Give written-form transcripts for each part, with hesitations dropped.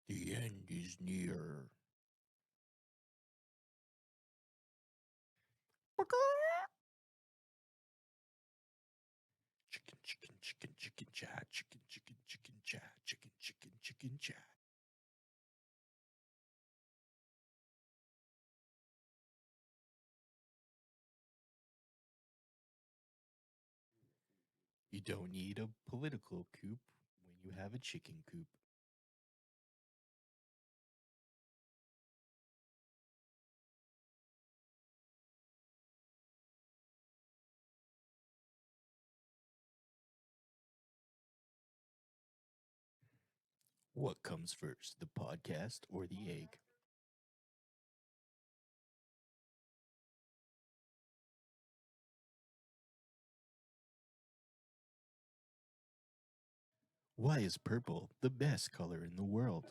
The end is near. Chicken, chicken, chicken, chicken, chat, chicken, chicken, chicken, chat, chicken, chicken, chicken, chat. You don't need a political coup when you have a chicken coop. What comes first, the podcast or the egg? Why is purple the best color in the world?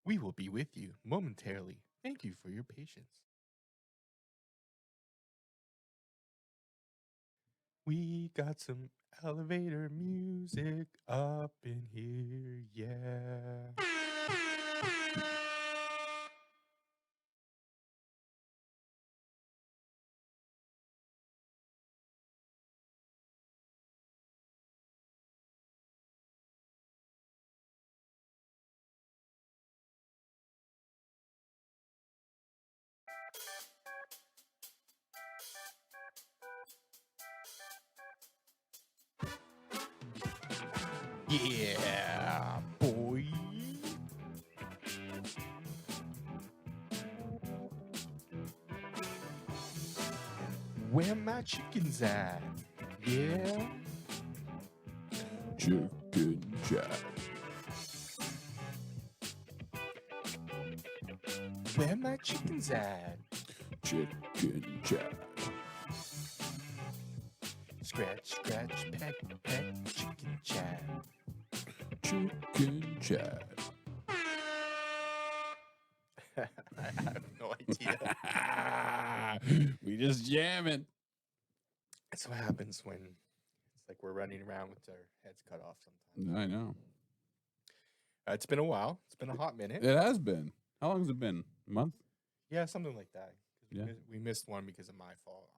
We will be with you momentarily. Thank you for your patience. We got some elevator music up in here, yeah. Yeah, boy. Where my chickens at? Yeah. Chicken chat. Where my chickens at? Chicken chat. Scratch, scratch, peck, peck, chicken chat. Chicken chat. I have no idea. We just jamming. That's what happens when it's like we're running around with our heads cut off sometimes. I know. It's been a while. It's been a hot minute. It has been. How long has it been? A month? Yeah, something like that. 'Cause Yeah. we missed one because of my fault.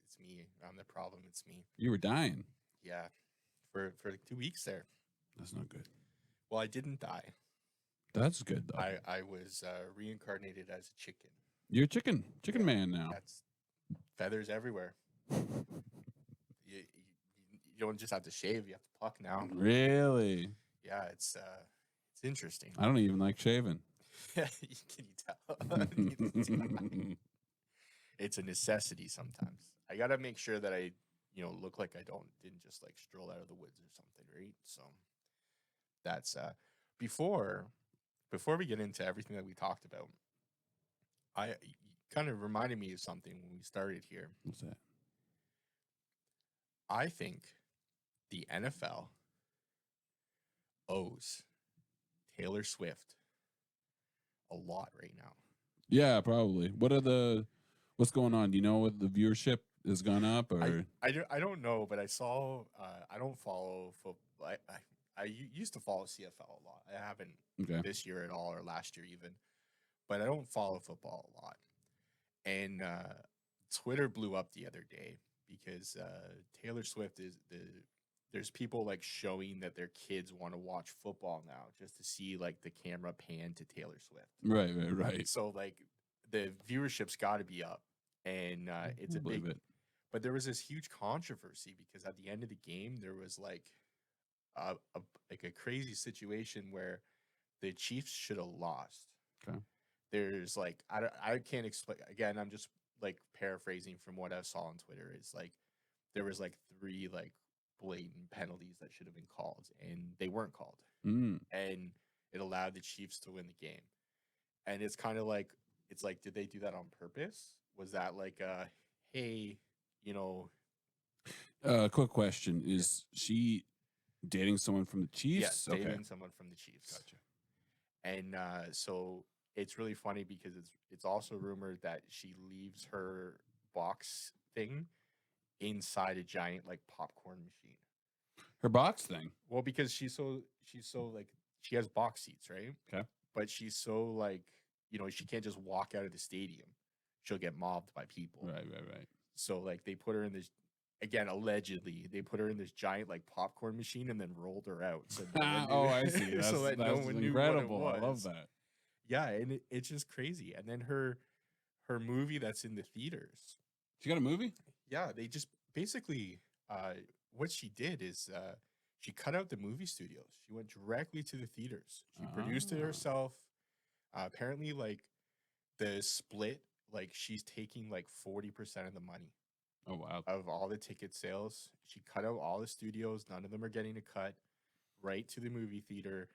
It's me. I'm the problem. It's me. You were dying. Yeah, for like 2 weeks there. That's not good. Well, I didn't die. That's good though. I was reincarnated as a chicken. You're a chicken man now. That's feathers everywhere. You don't just have to shave; you have to pluck now. Really? Yeah, it's interesting. I don't even like shaving. Can you tell? It's a necessity sometimes. I gotta make sure that I, look like I didn't just like stroll out of the woods or something, right? So that's before we get into everything that we talked about. I kind of reminded me of something when we started here. What's that? I think the NFL owes Taylor Swift a lot right now. Yeah, probably. What's going on? Do you know what the viewership has gone up or? I don't know, but I saw. I don't follow football. I used to follow CFL a lot. I haven't this year at all or last year even, but I don't follow football a lot. And Twitter blew up the other day because Taylor Swift there's people like showing that their kids want to watch football now just to see like the camera pan to Taylor Swift. Right. So like the viewership's got to be up, and it's a big. But there was this huge controversy because at the end of the game there was like a crazy situation where the Chiefs should have lost. Okay. There's like I can't explain. Again, I'm just like paraphrasing from what I saw on Twitter. Is like there was like 3 like blatant penalties that should have been called, and they weren't called, and it allowed the Chiefs to win the game. And it's kind of like did they do that on purpose? Was that like hey, quick question: is she dating someone from the Chiefs? Yes, dating someone from the Chiefs. Gotcha. And so it's really funny because it's also rumored that she leaves her box thing inside a giant like popcorn machine. Her box thing. Well, because she's so like she has box seats, right? Okay. But she's so like, she can't just walk out of the stadium. She'll get mobbed by people. Right. So like they put her in this, again, allegedly, they put her in this giant like popcorn machine and then rolled her out. So I see. That's, so that that's no one incredible. knew what it was. I love that. Yeah, and it's just crazy. And then her movie that's in the theaters. She got a movie? Yeah, they just basically what she did is she cut out the movie studios. She went directly to the theaters. She produced it herself. Apparently, like the split, like she's taking like 40% of the money. Oh wow! Of all the ticket sales, she cut out all the studios. None of them are getting a cut. Right to the movie theater,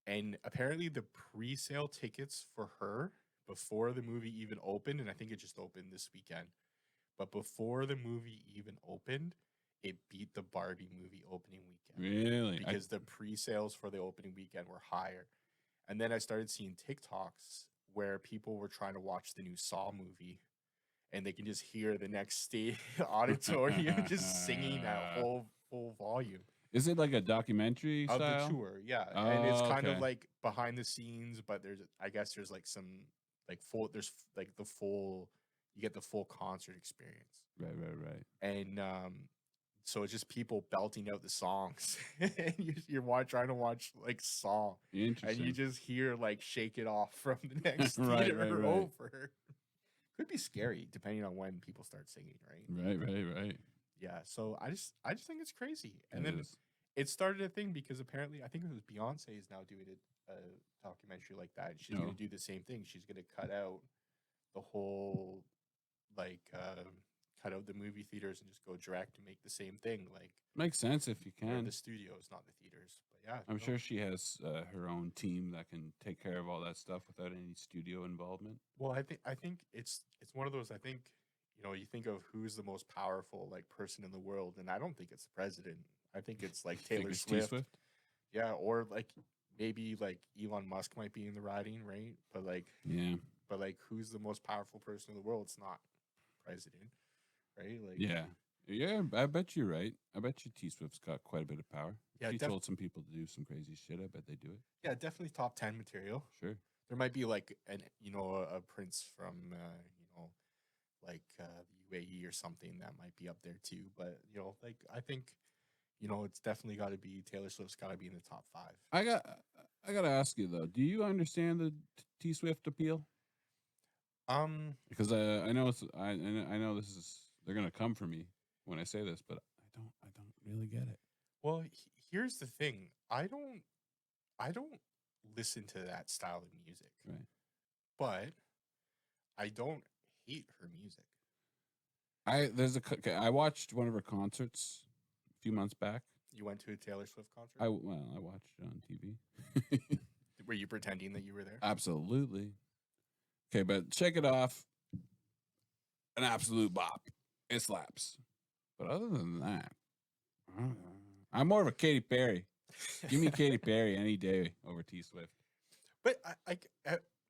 and apparently the pre-sale tickets for her before the movie even opened, and I think it just opened this weekend. But before the movie even opened, it beat the Barbie movie opening weekend. Really? Because the pre-sales for the opening weekend were higher. And then I started seeing TikToks where people were trying to watch the new Saw movie, and they can just hear the next stage auditorium just singing at full volume. Is it like a documentary of style? The tour? Yeah, and it's kind of like behind the scenes, but there's like some like full. There's like the full. You get the full concert experience. Right. And so it's just people belting out the songs, and you're trying to watch like Saw, and you just hear like "Shake It Off" from the next theater over. Could be scary depending on when people start singing, right? Right. Yeah, so I just think it's crazy, and then it started a thing because apparently I think it was Beyonce is now doing a documentary like that. She's going to do the same thing. She's going to cut out the whole cut out the movie theaters and just go direct and make the same thing. Like makes sense if you can. The studios, not the theaters. But yeah, I'm sure she has her own team that can take care of all that stuff without any studio involvement. Well, I think it's one of those. I think you think of who's the most powerful like person in the world, and I don't think it's the president. I think it's like Taylor Swift. Yeah, or like maybe like Elon Musk might be in the riding, right? But like who's the most powerful person in the world? It's not president, right? Like yeah, I bet you're right. I bet you T Swift's got quite a bit of power. Yeah, she told some people to do some crazy shit. I bet they do it. Yeah, definitely top 10 material. Sure. There might be like a prince from like the UAE or something that might be up there too. But like I think it's definitely got to be Taylor Swift's got to be in the top 5. I got to ask you though. Do you understand the T Swift appeal? Because I know I know this is they're gonna come for me when I say this, but I don't really get it. Well, here's the thing. I don't listen to that style of music. Right. But I don't hate her music. I watched one of her concerts a few months back. You went to a Taylor Swift concert? I watched it on TV. Were you pretending that you were there? Absolutely. Okay, but Shake It Off, an absolute bop. It slaps. But other than that, I'm more of a Katy Perry. Give me Katy Perry any day over T Swift. But I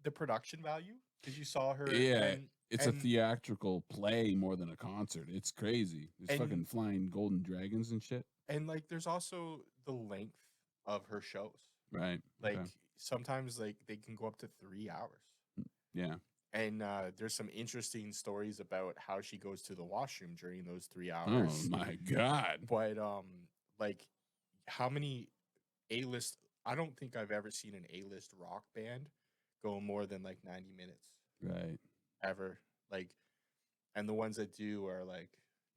the production value, because you saw her. Yeah, it's a theatrical play more than a concert. It's crazy. There's fucking flying golden dragons and shit. And like, there's also the length of her shows. Right. Like sometimes like they can go up to 3 hours. Yeah. And there's some interesting stories about how she goes to the washroom during those 3 hours. Oh my God. But like how many A-list, I don't think I've ever seen an A-list rock band go more than like 90 minutes. Right. Ever. Like, and the ones that do are like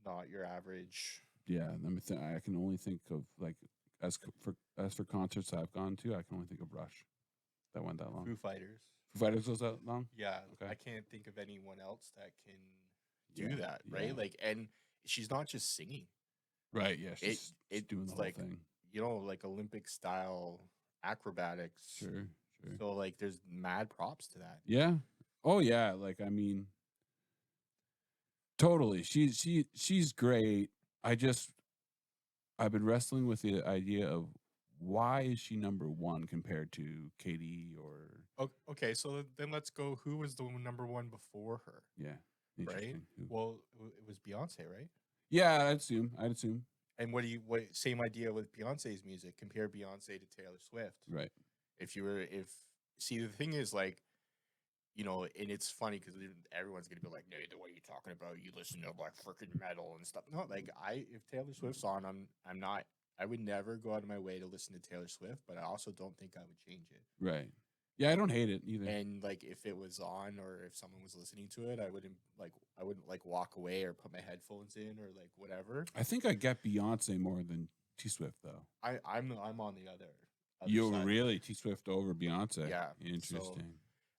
not your average. Yeah. I can only think of like, as for concerts I've gone to, I can only think of Rush. That went that long. Foo Fighters. Foo Fighters was that long? Yeah. Okay. I can't think of anyone else that can do that, right? Yeah. Like, and she's not just singing. Right, yeah. She's doing the whole like, thing. Like Olympic style acrobatics. Sure. So like there's mad props to that. Yeah. Oh yeah. Like, I mean, totally. She's great. I've been wrestling with the idea of why is she number one compared to Katie or... Okay, so then let's go. Who was the number one before her? Yeah. Right? Well, it was Beyonce, right? Yeah, I'd assume. And what same idea with Beyonce's music? Compare Beyonce to Taylor Swift. Right. See, the thing is, like, and it's funny because everyone's gonna be like, "No, what are you talking about? You listen to like freaking metal and stuff." No, like if Taylor Swift's on, I'm not. I would never go out of my way to listen to Taylor Swift, but I also don't think I would change it. Right. Yeah, I don't hate it either. And like if it was on or if someone was listening to it, I wouldn't like walk away or put my headphones in or like whatever. I think I get Beyonce more than T Swift though. I'm on the other You're side. really T Swift over Beyonce. Yeah. Interesting.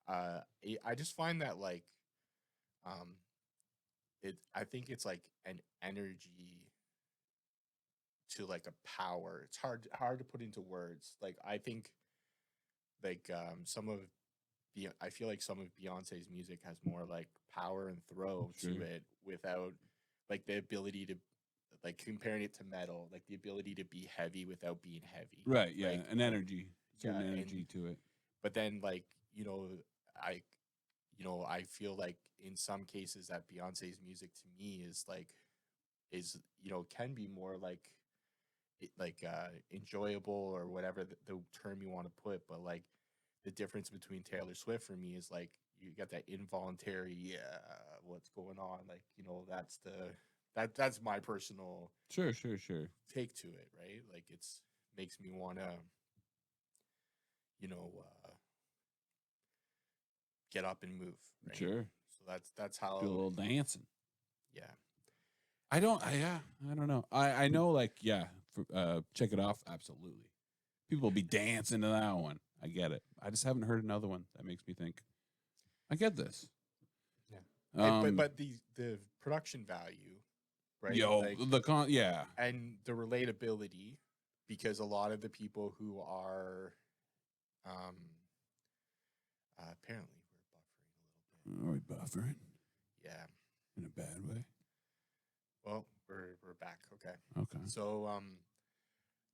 So, I just find that like I think it's like an energy to like a power. It's hard to put into words. Like I think like I feel like some of Beyonce's music has more like power and throw to it without like the ability to like comparing it to metal, like the ability to be heavy without being heavy. Right, yeah, like, an energy. Certain energy to it. But then like, I I feel like in some cases that Beyonce's music to me is can be more like enjoyable or whatever the term you want to put, but like the difference between Taylor Swift for me is like you got that involuntary what's going on, like that's my personal sure take to it, right? Like it's makes me want to get up and move, right? Sure. So that's how do a little dancing. Yeah. I don't know. I know, like, check it off. Absolutely. People will be dancing to that one. I get it. I just haven't heard another one that makes me think, I get this. Yeah. But the production value, right? And the relatability, because a lot of the people who are apparently we're buffering a little bit. Are we buffering? Yeah. In a bad way? Well, we're back. Okay. Okay. So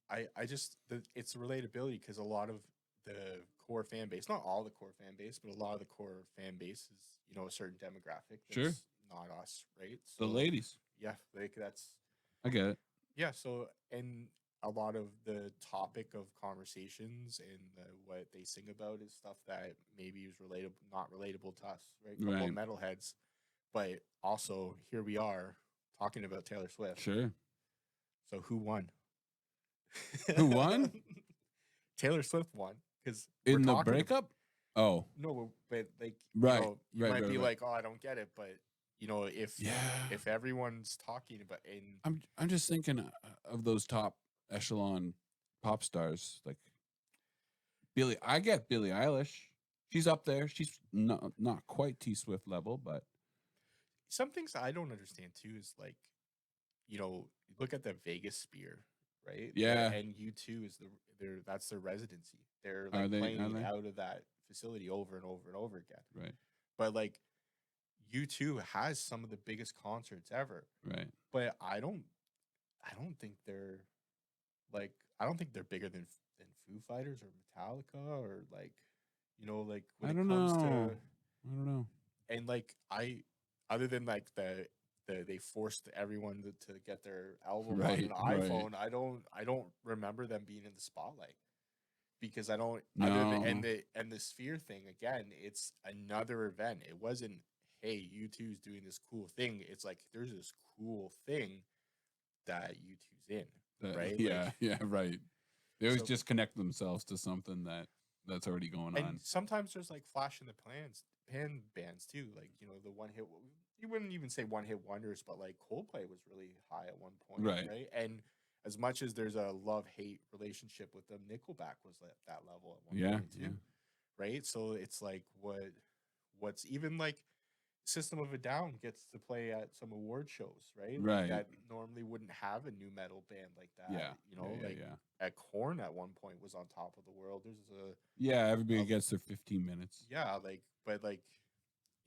I just it's relatability because a lot of the core fan base, not all the core fan base, but a lot of the core fan base is a certain demographic. That's not us, right? So, the ladies. Yeah, like that's. I get it. Yeah. So and a lot of the topic of conversations and what they sing about is stuff that maybe is not relatable to us, right? Couple of metalheads, but also here we are talking about Taylor Swift. Sure. So who won? Who won? Taylor Swift won because in the breakup. Oh no, but like you might be like, oh, I don't get it, but if everyone's talking about, I'm just thinking of those top echelon pop stars like Billie. I get Billie Eilish. She's up there. She's not quite T Swift level, but some things I don't understand too is like, look at the Vegas Sphere, right? Yeah. And U2 is that's their residency. They're like playing out of that facility over and over and over again. Right. But like U2 has some of the biggest concerts ever. Right. But I don't think they're bigger than Foo Fighters or Metallica or like, like when it comes to I don't know. And like other than like they forced everyone to get their album on an iPhone. I don't remember them being in the spotlight because I don't. No. And the Sphere thing again, it's another event. It wasn't, hey, U2's doing this cool thing. It's like there's this cool thing that U2's in, right? Right. They always just connect themselves to something that's already going on. And sometimes there's like flash in the pan bands too, like the one hit. You wouldn't even say one hit wonders, but like Coldplay was really high at one point, right? And as much as there's a love-hate relationship with them, Nickelback was at that level at one point too, right? So it's like what's even like System of a Down gets to play at some award shows, right? Right. Like that normally wouldn't have a new metal band like that. At Korn at one point was on top of the world. There's everybody gets their 15 minutes. Yeah, but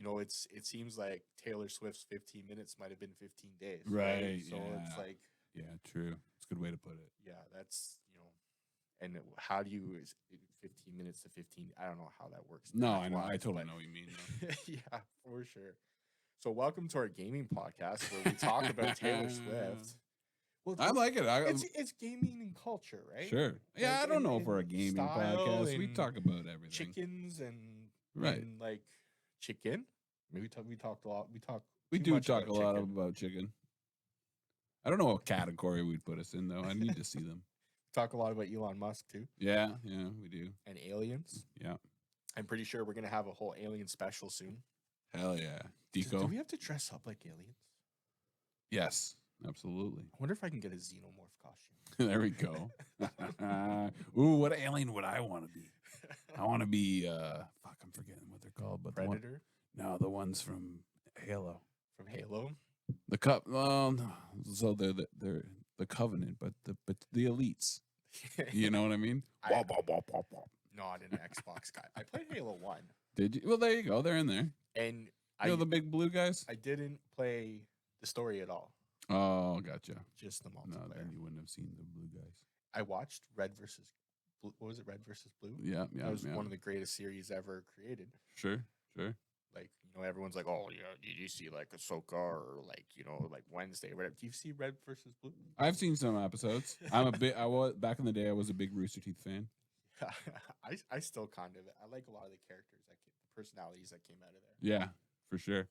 it seems like Taylor Swift's 15 minutes might have been 15 days. Right. So it's like. Yeah, true. It's a good way to put it. Yeah, that's, and how do you 15 minutes to 15? I don't know how that works. No, I know. I totally know what you mean. Yeah, for sure. So welcome to our gaming podcast where we talk about Taylor Swift. Well, I like it. It's gaming and culture, right? Sure. Yeah, like, I don't know for a gaming podcast. We talk about everything. Chickens and right. And like chicken. Maybe we talked a lot. We do talk a lot about chicken. I don't know what category we'd put us in though. I need to see them. Talk a lot about Elon Musk too. Yeah, we do. And aliens. Yeah. I'm pretty sure we're gonna have a whole alien special soon. Hell yeah. Deco. Do we have to dress up like aliens? Yes, absolutely. I wonder if I can get a xenomorph costume. There we go. Ooh, what alien would I want to be? I want to be fuck, I'm forgetting what they're called, but Predator? The ones from Halo. From Halo? The so they're the Covenant, but the elites. You know what I mean? Not an Xbox guy. I played Halo 1. Did you? Well, there you go. They're in there. And the big blue guys? I didn't play the story at all. Oh, gotcha. Just the multiplayer. No, then you wouldn't have seen the blue guys. I watched Red versus Blue. What was it? Red versus Blue? Yeah. That was one of the greatest series ever created. Sure. Like, everyone's like, oh, did you see like Ahsoka or like, like Wednesday or whatever? Do you see Red versus Blue? I've seen some episodes. I was back in the day. I was a big Rooster Teeth fan. I still kind of. I like a lot of the characters, the personalities that came out of there. Yeah, for sure.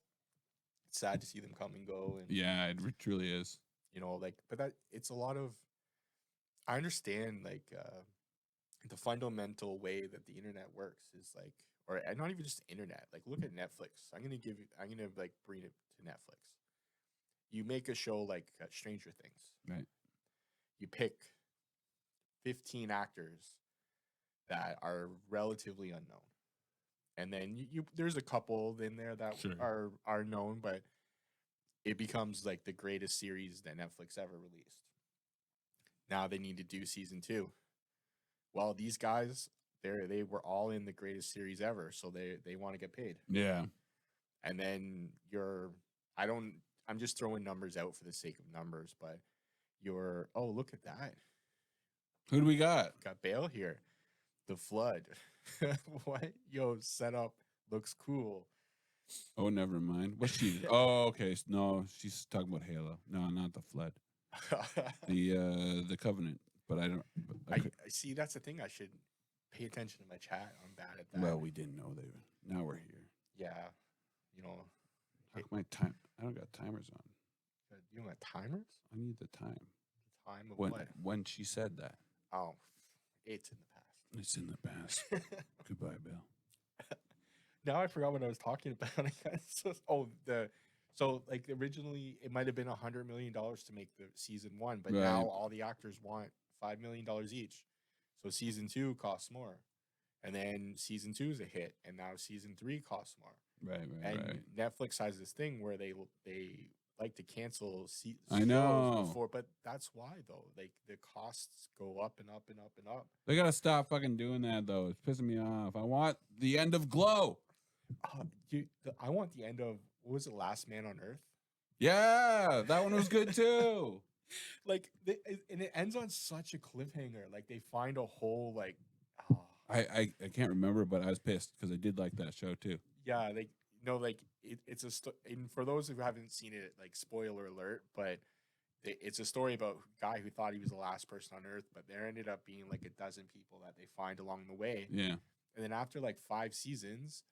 It's sad to see them come and go. And yeah, it truly is. But it's a lot of. I understand the fundamental way that the internet works is like, or not even just the internet. Like, look at Netflix. I'm gonna bring it to Netflix. You make a show like Stranger Things, right? You pick 15 actors that are relatively unknown, and then you there's a couple in there that are known, but it becomes like the greatest series that Netflix ever released. Now they need to do season 2. Well, these guys, they were all in the greatest series ever, so they want to get paid. Yeah. And then I'm just throwing numbers out for the sake of numbers, but look at that. Who do we got? Got Bale here. The Flood. What? Setup looks cool. Oh, never mind. What's she? Oh, okay. No, she's talking about Halo. No, not the Flood. The Covenant. But I don't. I see. That's the thing. I should pay attention to my chat. I'm bad at that. Well, we didn't know they were. Now we're here. Yeah. My time. I don't got timers on. You don't got timers? I need the time. The time of what? When she said that. Oh, it's in the past. It's in the past. Goodbye, Bill. Now I forgot what I was talking about. So originally it might have been $100 million to make the season 1, but now all the actors want $5 million each. So season 2 costs more, and then season 2 is a hit, and now season 3 costs more. Right. Netflix has this thing where they like to cancel shows before, but that's why though. Like the costs go up and up and up and up. They gotta stop fucking doing that though. It's pissing me off. I want the end of Glow. I want the end of, what was it, Last Man on Earth? Yeah, that one was good too. And it ends on such a cliffhanger. Like they find a whole I can't remember, but I was pissed because I did like that show too. Yeah, it's and for those who haven't seen it, like spoiler alert, but it's a story about a guy who thought he was the last person on Earth, but there ended up being like a dozen people that they find along the way. Yeah, and then after 5 seasons,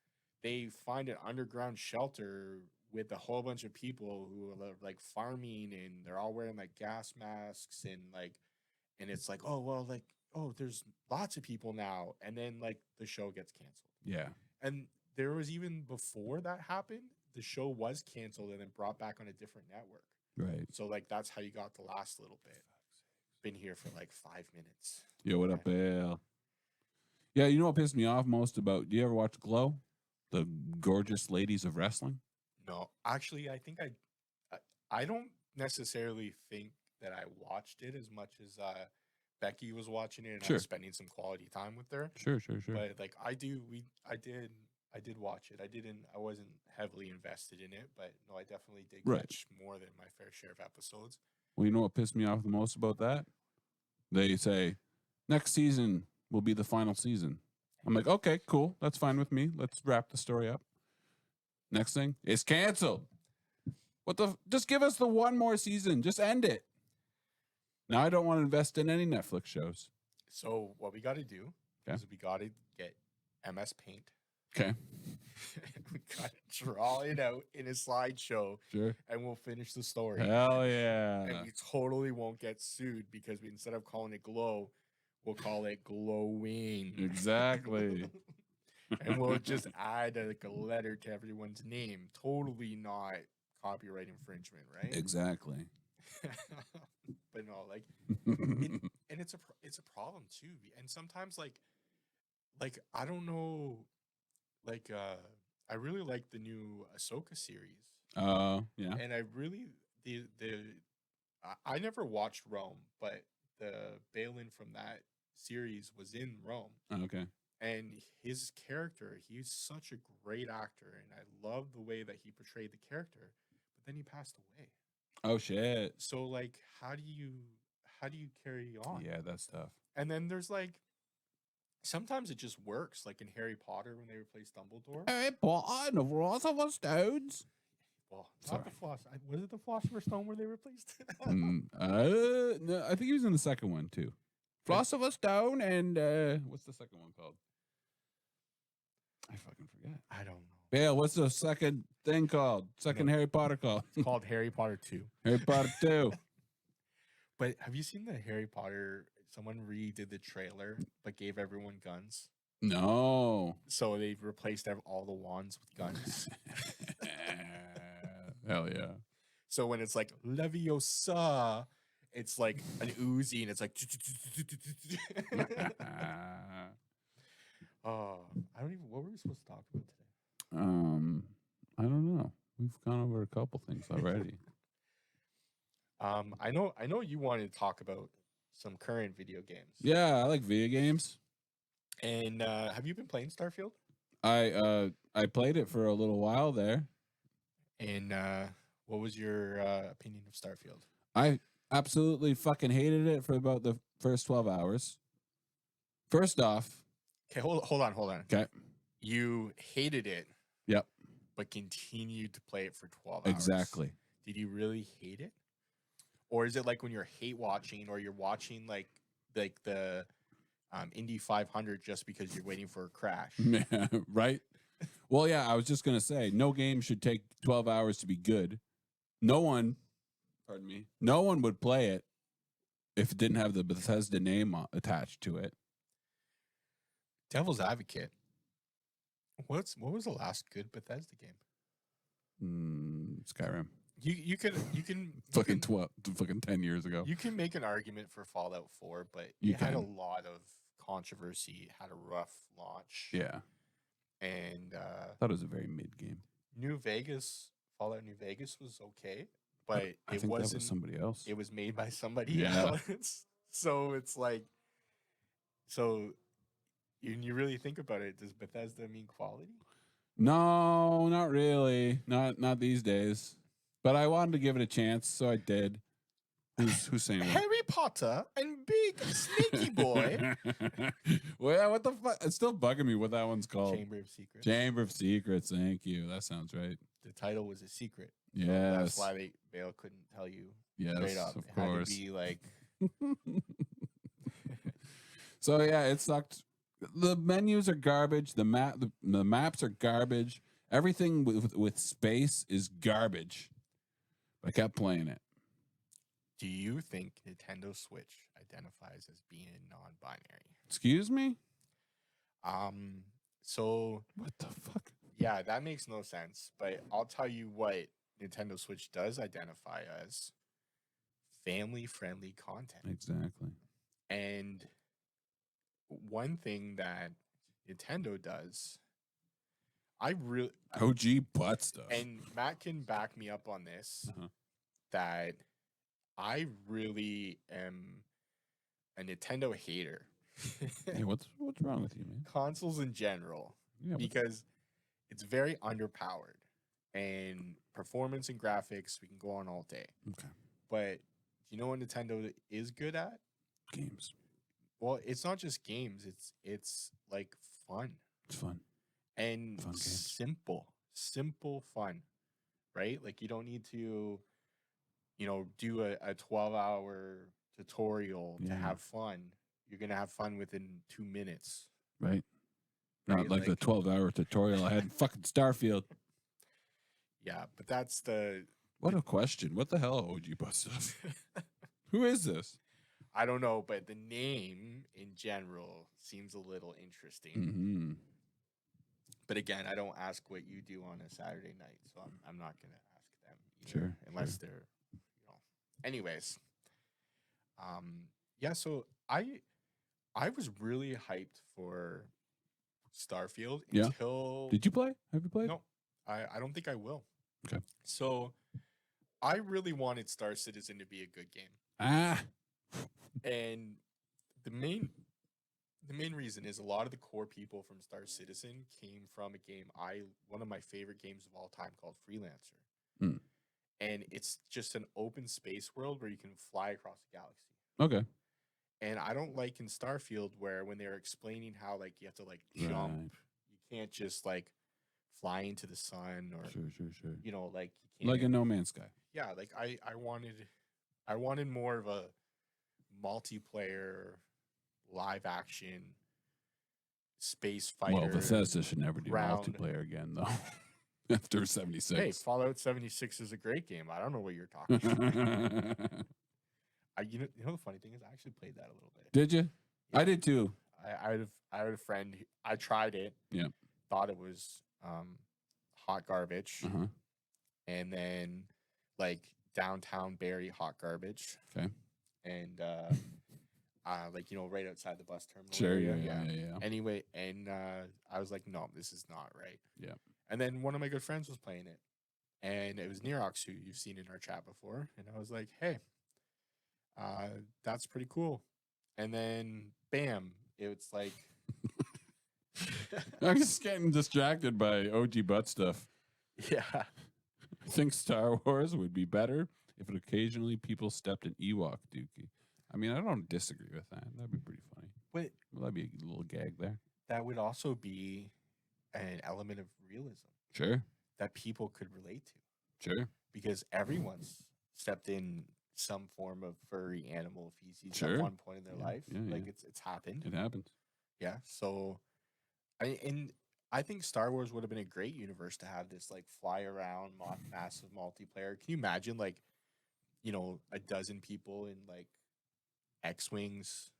they find an underground shelter with a whole bunch of people who are farming, and they're all wearing gas masks, and it's there's lots of people now, and then the show gets canceled. Yeah, and there was, even before that happened, the show was canceled and then brought back on a different network. Right. So that's how you got the last little bit. Been here for 5 minutes. Yo, what up, Bill? Yeah, you know what pissed me off most about? Do you ever watch Glow? The Gorgeous Ladies of Wrestling? No, actually, I think I don't necessarily think that I watched it as much as Becky was watching it, and I was spending some quality time with her. Sure. But I did watch it. I wasn't heavily invested in it, but no, I definitely did catch more than my fair share of episodes. Well, you know what pissed me off the most about that? They say next season will be the final season. I'm like, okay, cool. That's fine with me. Let's wrap the story up. Next thing, it's canceled. Just give us the one more season. Just end it. Now I don't want to invest in any Netflix shows. So what we got to do is we got to get MS Paint. Okay. We got to draw it out in a slideshow. Sure. And we'll finish the story. Hell yeah. And we totally won't get sued because instead of calling it glow, we'll call it glowing. Exactly. And we'll just add a letter to everyone's name. Totally not copyright infringement, right? Exactly. But no, like, and it's a problem too. And sometimes like I don't know, like I really like the new Ahsoka series. Yeah. And I really I never watched Rome, but the Balin from that series was in Rome. Okay. And his character, he's such a great actor, and I love the way that he portrayed the character. But then he passed away. Oh shit. So like, how do you carry on? Yeah, that's tough. And then there's like, sometimes it just works, like in Harry Potter when they replaced Dumbledore. Harry Potter and the Philosopher's Stones. Well, not the was it the Philosopher's Stone where they replaced? No, I think he was in the second one too. Philosopher's Stone and what's the second one called? I fucking forget. I don't know. Bale, what's the second thing called? Second Harry Potter called? It's called Harry Potter 2. Harry Potter 2. But have you seen the Harry Potter? Someone redid the trailer, but gave everyone guns. No. So they've replaced all the wands with guns. Hell yeah. So when it's like Leviosa, it's like an Uzi, and it's like. Oh, I don't even. What were we supposed to talk about today? I don't know. We've gone over a couple things already. I know you wanted to talk about some current video games. Yeah, I like video games. And have you been playing Starfield? I played it for a little while there. And what was your opinion of Starfield? I absolutely fucking hated it for about the first 12 hours. First off. Okay, hold on. Okay. You hated it. Yep. But continued to play it for 12 hours. Exactly. Did you really hate it? Or is it like when you're hate watching or you're watching like the Indy 500 just because you're waiting for a crash? Right? Well, yeah, I was just going to say, no game should take 12 hours to be good. No one would play it if it didn't have the Bethesda name attached to it. Devil's advocate. What was the last good Bethesda game? Skyrim. You can fucking 10 years ago. You can make an argument for Fallout 4, but it had a lot of controversy. It had a rough launch. Yeah. And I thought it was a very mid game. Fallout New Vegas was okay, but I think that was somebody else. It was made by somebody else. So it's like, when you really think about it, does Bethesda mean quality? No, not really. Not these days. But I wanted to give it a chance, so I did. Who's saying what? Harry Potter and Big Sneaky Boy. Well, what the fuck? It's still bugging me what that one's called. Chamber of Secrets. Chamber of Secrets. Thank you. That sounds right. The title was a secret. Yes. So that's why Bale couldn't tell you straight up. Of it course. Had to be like. So yeah, it sucked. The menus are garbage. The maps are garbage. Everything with space is garbage. I kept playing it. Do you think Nintendo Switch identifies as being non-binary? Excuse me? So what the fuck? Yeah, that makes no sense. But I'll tell you what Nintendo Switch does identify as: family-friendly content. Exactly. And one thing that Nintendo does, OG butt stuff. And Matt can back me up on this, that I really am a Nintendo hater. Hey, what's wrong with you, man? Consoles in general. Yeah, because it's very underpowered. And performance and graphics, we can go on all day. Okay. But you know what Nintendo is good at? Games. Well, it's not just games. It's like fun. It's fun. And simple fun, right? Like you don't need to, do a 12-hour tutorial to have fun. You're going to have fun within 2 minutes. Right. Not like the 12-hour tutorial I had in fucking Starfield. Yeah, but that's the... What a question. What the hell, OG Butt Stuff? Who is this? I don't know, but the name in general seems a little interesting. Mm-hmm. But again, I don't ask what you do on a Saturday night, so I'm not going to ask them either, unless they're, Anyways, yeah. So I was really hyped for Starfield until. Did you play? Have you played? No, I don't think I will. Okay. So I really wanted Star Citizen to be a good game. And the main reason is a lot of the core people from Star Citizen came from a game one of my favorite games of all time called Freelancer. Hmm. And it's just an open space world where you can fly across the galaxy. Okay. And I don't like in Starfield where when they're explaining how like you have to like jump, you can't just like fly into the sun or sure. Like you can't, like a No Man's Sky. Yeah, like I wanted more of a multiplayer live action space fighter. Well, Bethesda should never do multiplayer again though. After 76. Hey, Fallout 76 is a great game. I don't know what you're talking about. You know the funny thing is I actually played that a little bit. Did you? Yeah. I did too. I had a friend. I tried it. Yeah. Thought it was hot garbage. Uh-huh. And then like downtown Barrie hot garbage. Okay. And right outside the bus terminal. Sure. Yeah. Anyway, and I was like, no, this is not right. Yeah. And then one of my good friends was playing it. And it was Nerox, who you've seen in our chat before. And I was like, hey, that's pretty cool. And then, bam, it's like... I'm just getting distracted by OG Butt Stuff. Yeah. I think Star Wars would be better if occasionally people stepped in Ewok Dookie. I mean, I don't disagree with that. That'd be pretty funny. But that'd be a little gag there. That would also be an element of realism. Sure. That people could relate to. Sure. Because everyone's stepped in some form of furry animal feces at one point in their life. Like it's happened. It happens. Yeah. So I think Star Wars would have been a great universe to have this like fly around massive multiplayer. Can you imagine like, a dozen people in like X-Wings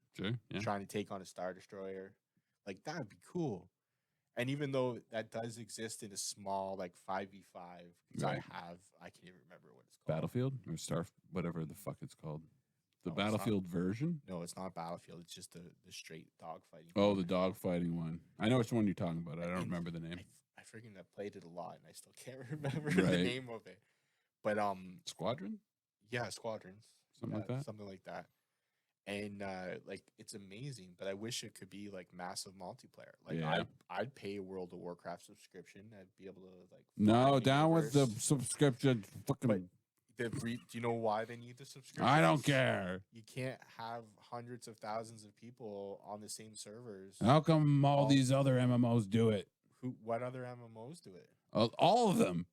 trying to take on a Star Destroyer? Like that would be cool. And even though that does exist in a small like 5v5, because I can't even remember what it's called. Battlefield or whatever the fuck it's called. The Battlefield version? No, it's not Battlefield. It's just the straight dogfighting. Oh, the dogfighting one. I know which one you're talking about. I don't remember the name. I freaking played it a lot, and I still can't remember the name of it. But Squadron? Yeah, Squadrons. Something like that. Something like that. And like it's amazing, but I wish it could be like massive multiplayer. Like I'd pay a World of Warcraft subscription. I'd be able to like. No, down with the subscription. Fucking. Do you know why they need the subscription? I don't care. You can't have hundreds of thousands of people on the same servers. How come all these other MMOs do it? What other MMOs do it? All of them.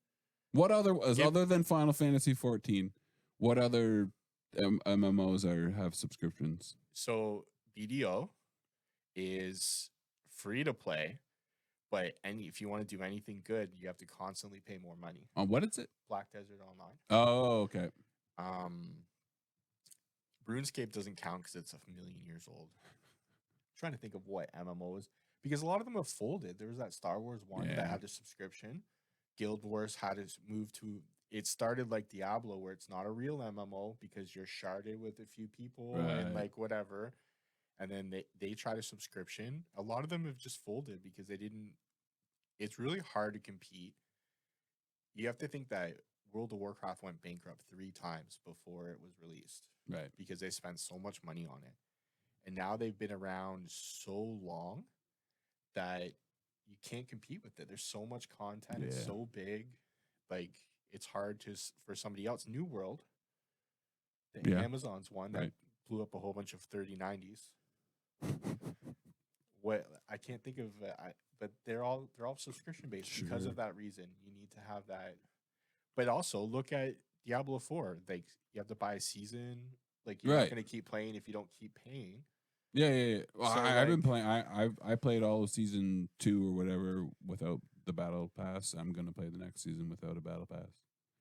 What other other than Final Fantasy 14? What other MMOs have subscriptions? So BDO is free to play. But if you want to do anything good, you have to constantly pay more money. What is it? Black Desert Online. Oh, okay. RuneScape doesn't count because it's 1,000,000 years old. I'm trying to think of what MMOs, because a lot of them have folded. There was that Star Wars one that had a subscription. Guild Wars had to move to. It started like Diablo, where it's not a real MMO because you're sharded with a few people and like whatever. And then they tried a subscription. A lot of them have just folded because they didn't. It's really hard to compete. You have to think that World of Warcraft went bankrupt 3 times before it was released. Right. Because they spent so much money on it. And now they've been around so long that you can't compete with it. There's so much content. It's so big. Like, it's hard for somebody else. New World, Amazon's one that blew up a whole bunch of 3090s. What I can't think of, but they're all subscription based because of that reason. You need to have that. But also look at Diablo 4. Like you have to buy a season. Like you're not going to keep playing if you don't keep paying. Yeah. Well, so I've been playing. I played all of season 2 or whatever without the battle pass. I'm gonna play the next season without a battle pass.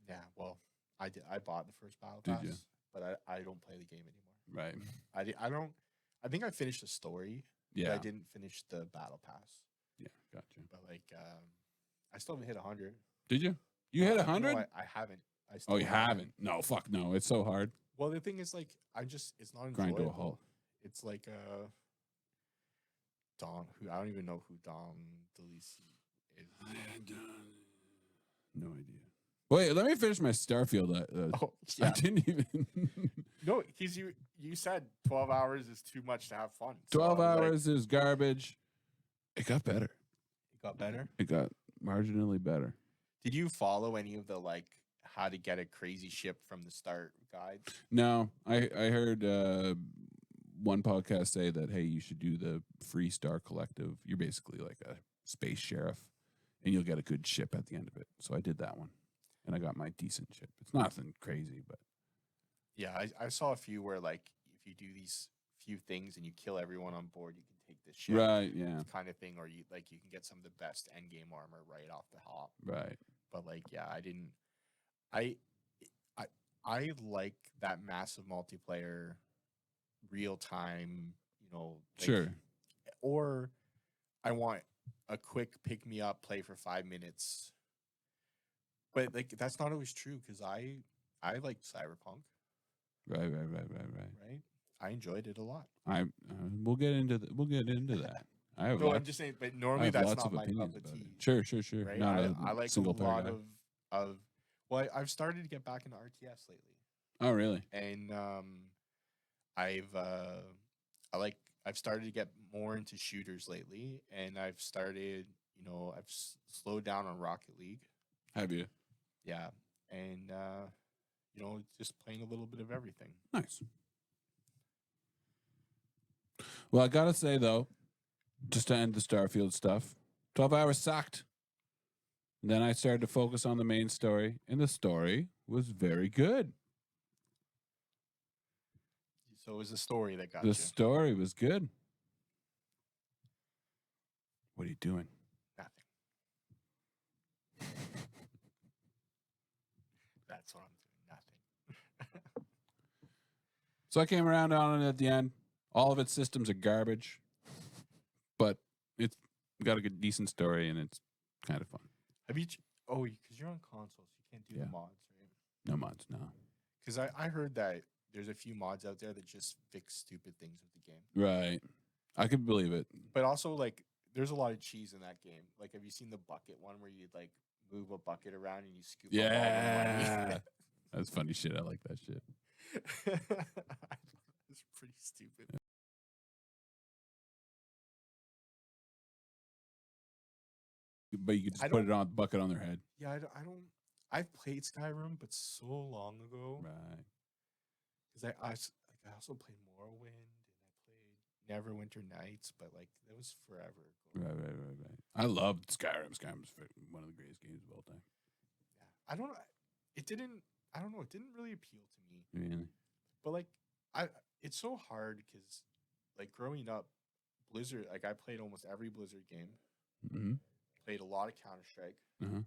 Yeah, well, I did. I bought the first battle pass, but I don't play the game anymore. Right. I don't. I think I finished the story. Yeah. But I didn't finish the battle pass. Yeah, gotcha. But like, I still haven't hit 100. Did you? You hit 100? No, I haven't. I still you haven't? No, fuck no. It's so hard. Well, the thing is, like, it's not enjoyable. Grind to a halt. It's like Dom, who I don't even know who Dom DeLisi is. No idea. Wait, let me finish my Starfield. I didn't even. No, because you said 12 hours is too much to have fun. 12 hours is garbage. It got better. It got better? It got marginally better. Did you follow any of the, like, how to get a crazy ship from the start guides? No, I heard one podcast say that, hey, you should do the Free Star Collective. You're basically like a space sheriff, and you'll get a good ship at the end of it. So I did that one, and I got my decent ship. It's nothing crazy, but yeah, I saw a few where, like, if you do these few things and you kill everyone on board, you can take this ship, right? Yeah, kind of thing, or you can get some of the best end game armor right off the hop, right? But like, yeah, I like that massive multiplayer, real time, like, sure. Or I want a quick pick me up, play for 5 minutes. But like that's not always true because I like Cyberpunk. Right. I enjoyed it a lot. We'll get into that. I'm just saying, but normally that's not my cup of tea. Sure. Right? I like a lot of. Well, I've started to get back into RTS lately. Oh, really? And I've started to get more into shooters lately, and I've started, I've slowed down on Rocket League. Have you? Yeah, and just playing a little bit of everything. Nice. Well, I gotta say though, just to end the Starfield stuff, 12 hours sucked. Then I started to focus on the main story, and the story was very good. So it was the story that got you. The story was good. What are you doing? Nothing. That's what I'm doing. Nothing. So I came around on it at the end. All of its systems are garbage, but it's got a good, decent story, and it's kind of fun. Have you? Because you're on consoles, you can't do the mods, right? No mods, no. Because I heard that there's a few mods out there that just fix stupid things with the game. Right. I could believe it. But also, like, there's a lot of cheese in that game. Like, have you seen the bucket one where you like move a bucket around and you scoop up all the money? That's funny shit. I like that shit. It's pretty stupid. But you could just put it on bucket on their head. Yeah, I don't. I've played Skyrim, but so long ago. Right. Because I also played Morrowind and I played Neverwinter Nights, but like that was forever ago. Right. I loved Skyrim. Skyrim's one of the greatest games of all time. Yeah, I don't know. It didn't really appeal to me. Really. But like, it's so hard because like growing up, Blizzard. Like I played almost every Blizzard game. Mm-hmm. Played a lot of Counter-Strike. Uh-huh.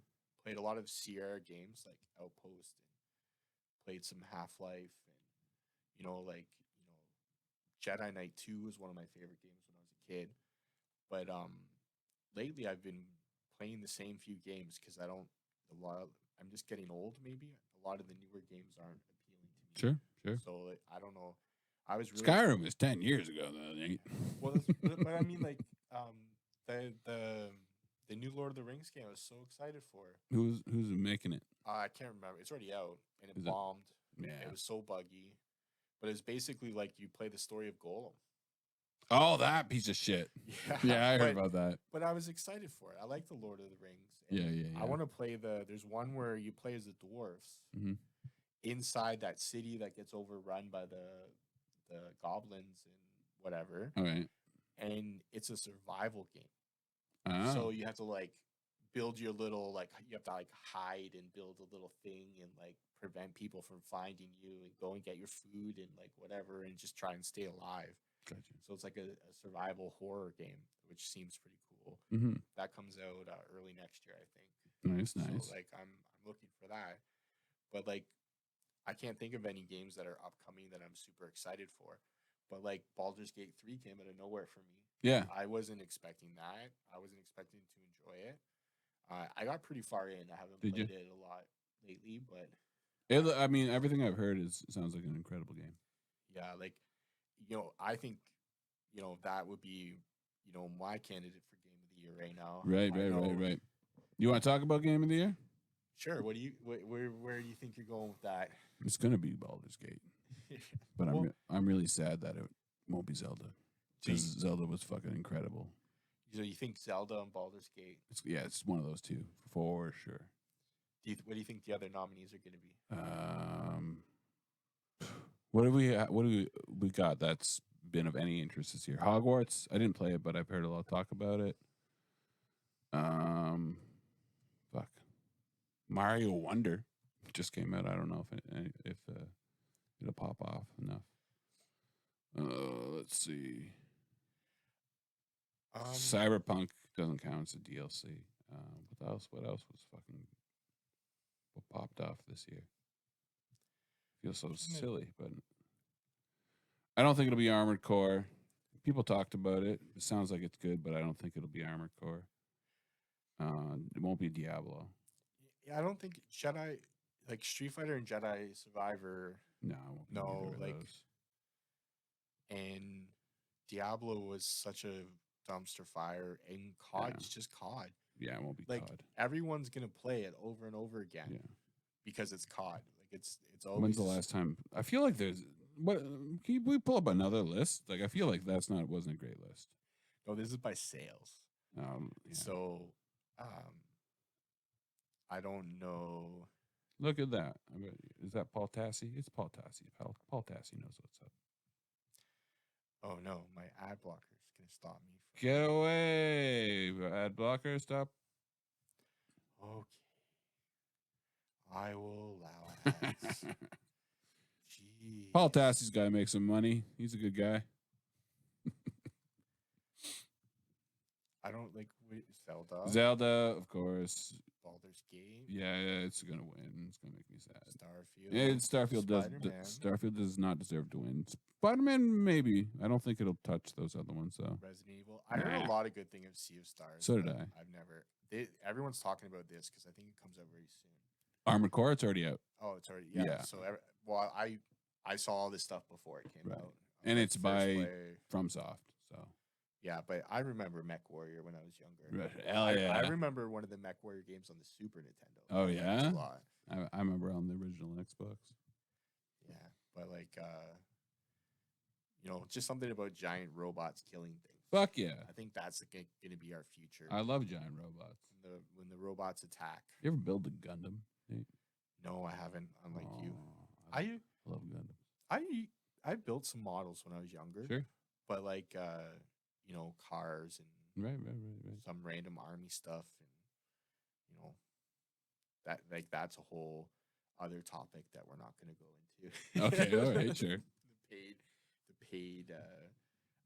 Played a lot of Sierra games like Outpost, and played some Half-Life, and Jedi Knight 2 was one of my favorite games when I was a kid. But lately I've been playing the same few games because I'm just getting old. Maybe a lot of the newer games aren't appealing to me. Sure. So like, I don't know. I was really Skyrim was 10 years ago though, Nate. Well, but I mean like the new Lord of the Rings game I was so excited for. Who's making it? I can't remember. It's already out, and it bombed. Yeah. It was so buggy. But it's basically like you play the story of Golem. Oh, that piece of shit. Yeah, I heard about that. But I was excited for it. I like the Lord of the Rings. Yeah. I want to play there's one where you play as the dwarves inside that city that gets overrun by the goblins and whatever. All right. And it's a survival game. Oh. So you have to like build your little, like, you have to like hide and build a little thing and like prevent people from finding you and go and get your food and like whatever and just try and stay alive. Gotcha. So it's like a survival horror game, which seems pretty cool. That comes out early next year, I think. Nice. So like I'm looking for that, but like I can't think of any games that are upcoming that I'm super excited for. But like Baldur's Gate 3 came out of nowhere for me. Yeah, I wasn't expecting that. I wasn't expecting to enjoy it. I got pretty far in. I haven't played it a lot lately, but I mean, everything I've heard sounds like an incredible game. Yeah, like, I think, that would be, my candidate for game of the year right now. Right. You want to talk about game of the year? Sure. Where do you think you're going with that? It's gonna be Baldur's Gate, but I'm really sad that it won't be Zelda because Zelda was fucking incredible. So you think Zelda and Baldur's Gate? It's one of those two for sure. What do you think the other nominees are going to be? What do we got that's been of any interest this year? Hogwarts. I didn't play it, but I've heard a lot of talk about it. Fuck. Mario Wonder just came out. I don't know if it'll pop off enough. Let's see. Cyberpunk doesn't count as a DLC. What else was fucking what popped off this year? Feels so silly, but I don't think it'll be Armored Core. People talked about it. It sounds like it's good, but I don't think it'll be Armored Core. It won't be Diablo. Yeah, I don't think Jedi, like Street Fighter and Jedi Survivor. No, like, and Diablo was such a dumpster fire, and COD's just COD. Yeah, it won't be like COD. Everyone's gonna play it over and over again because it's COD. Like it's always. When's the last time? I feel like there's what? Can we pull up another list? Like I feel like wasn't a great list. No, this is by sales. So, I don't know. Look at that. Is that Paul Tassi? It's Paul Tassi. Paul Tassi knows what's up. Oh no, my ad blocker is gonna stop me. Get away, ad blocker! Stop. Okay, I will allow ads. Jeez. Paul Tassi's got to make some money. He's a good guy. I don't like Zelda. Zelda, of course. Baldur's Gate. Yeah, it's gonna win. It's gonna make me sad. Starfield does not deserve to win. Spider-Man, maybe. I don't think it'll touch those other ones though. Resident Evil. I heard a lot of good things of Sea of Stars. So did I. I've never. Everyone's talking about this because I think it comes out very soon. Armored Core, it's already out. Oh, it's already So I saw all this stuff before it came out, and it's by FromSoft. So. Yeah, but I remember Mech Warrior when I was younger. Hell yeah. I remember one of the Mech Warrior games on the Super Nintendo. Oh, yeah? I remember on the original Xbox. Yeah, but like, just something about giant robots killing things. Fuck yeah. I think that's going to be our future. I love giant robots. When the robots attack. You ever build a Gundam, Nate? No, I haven't, unlike you. I love Gundams. I built some models when I was younger. Sure. But like, cars and right. some random army stuff, and that's a whole other topic that we're not going to go into. Okay, all right, sure. the paid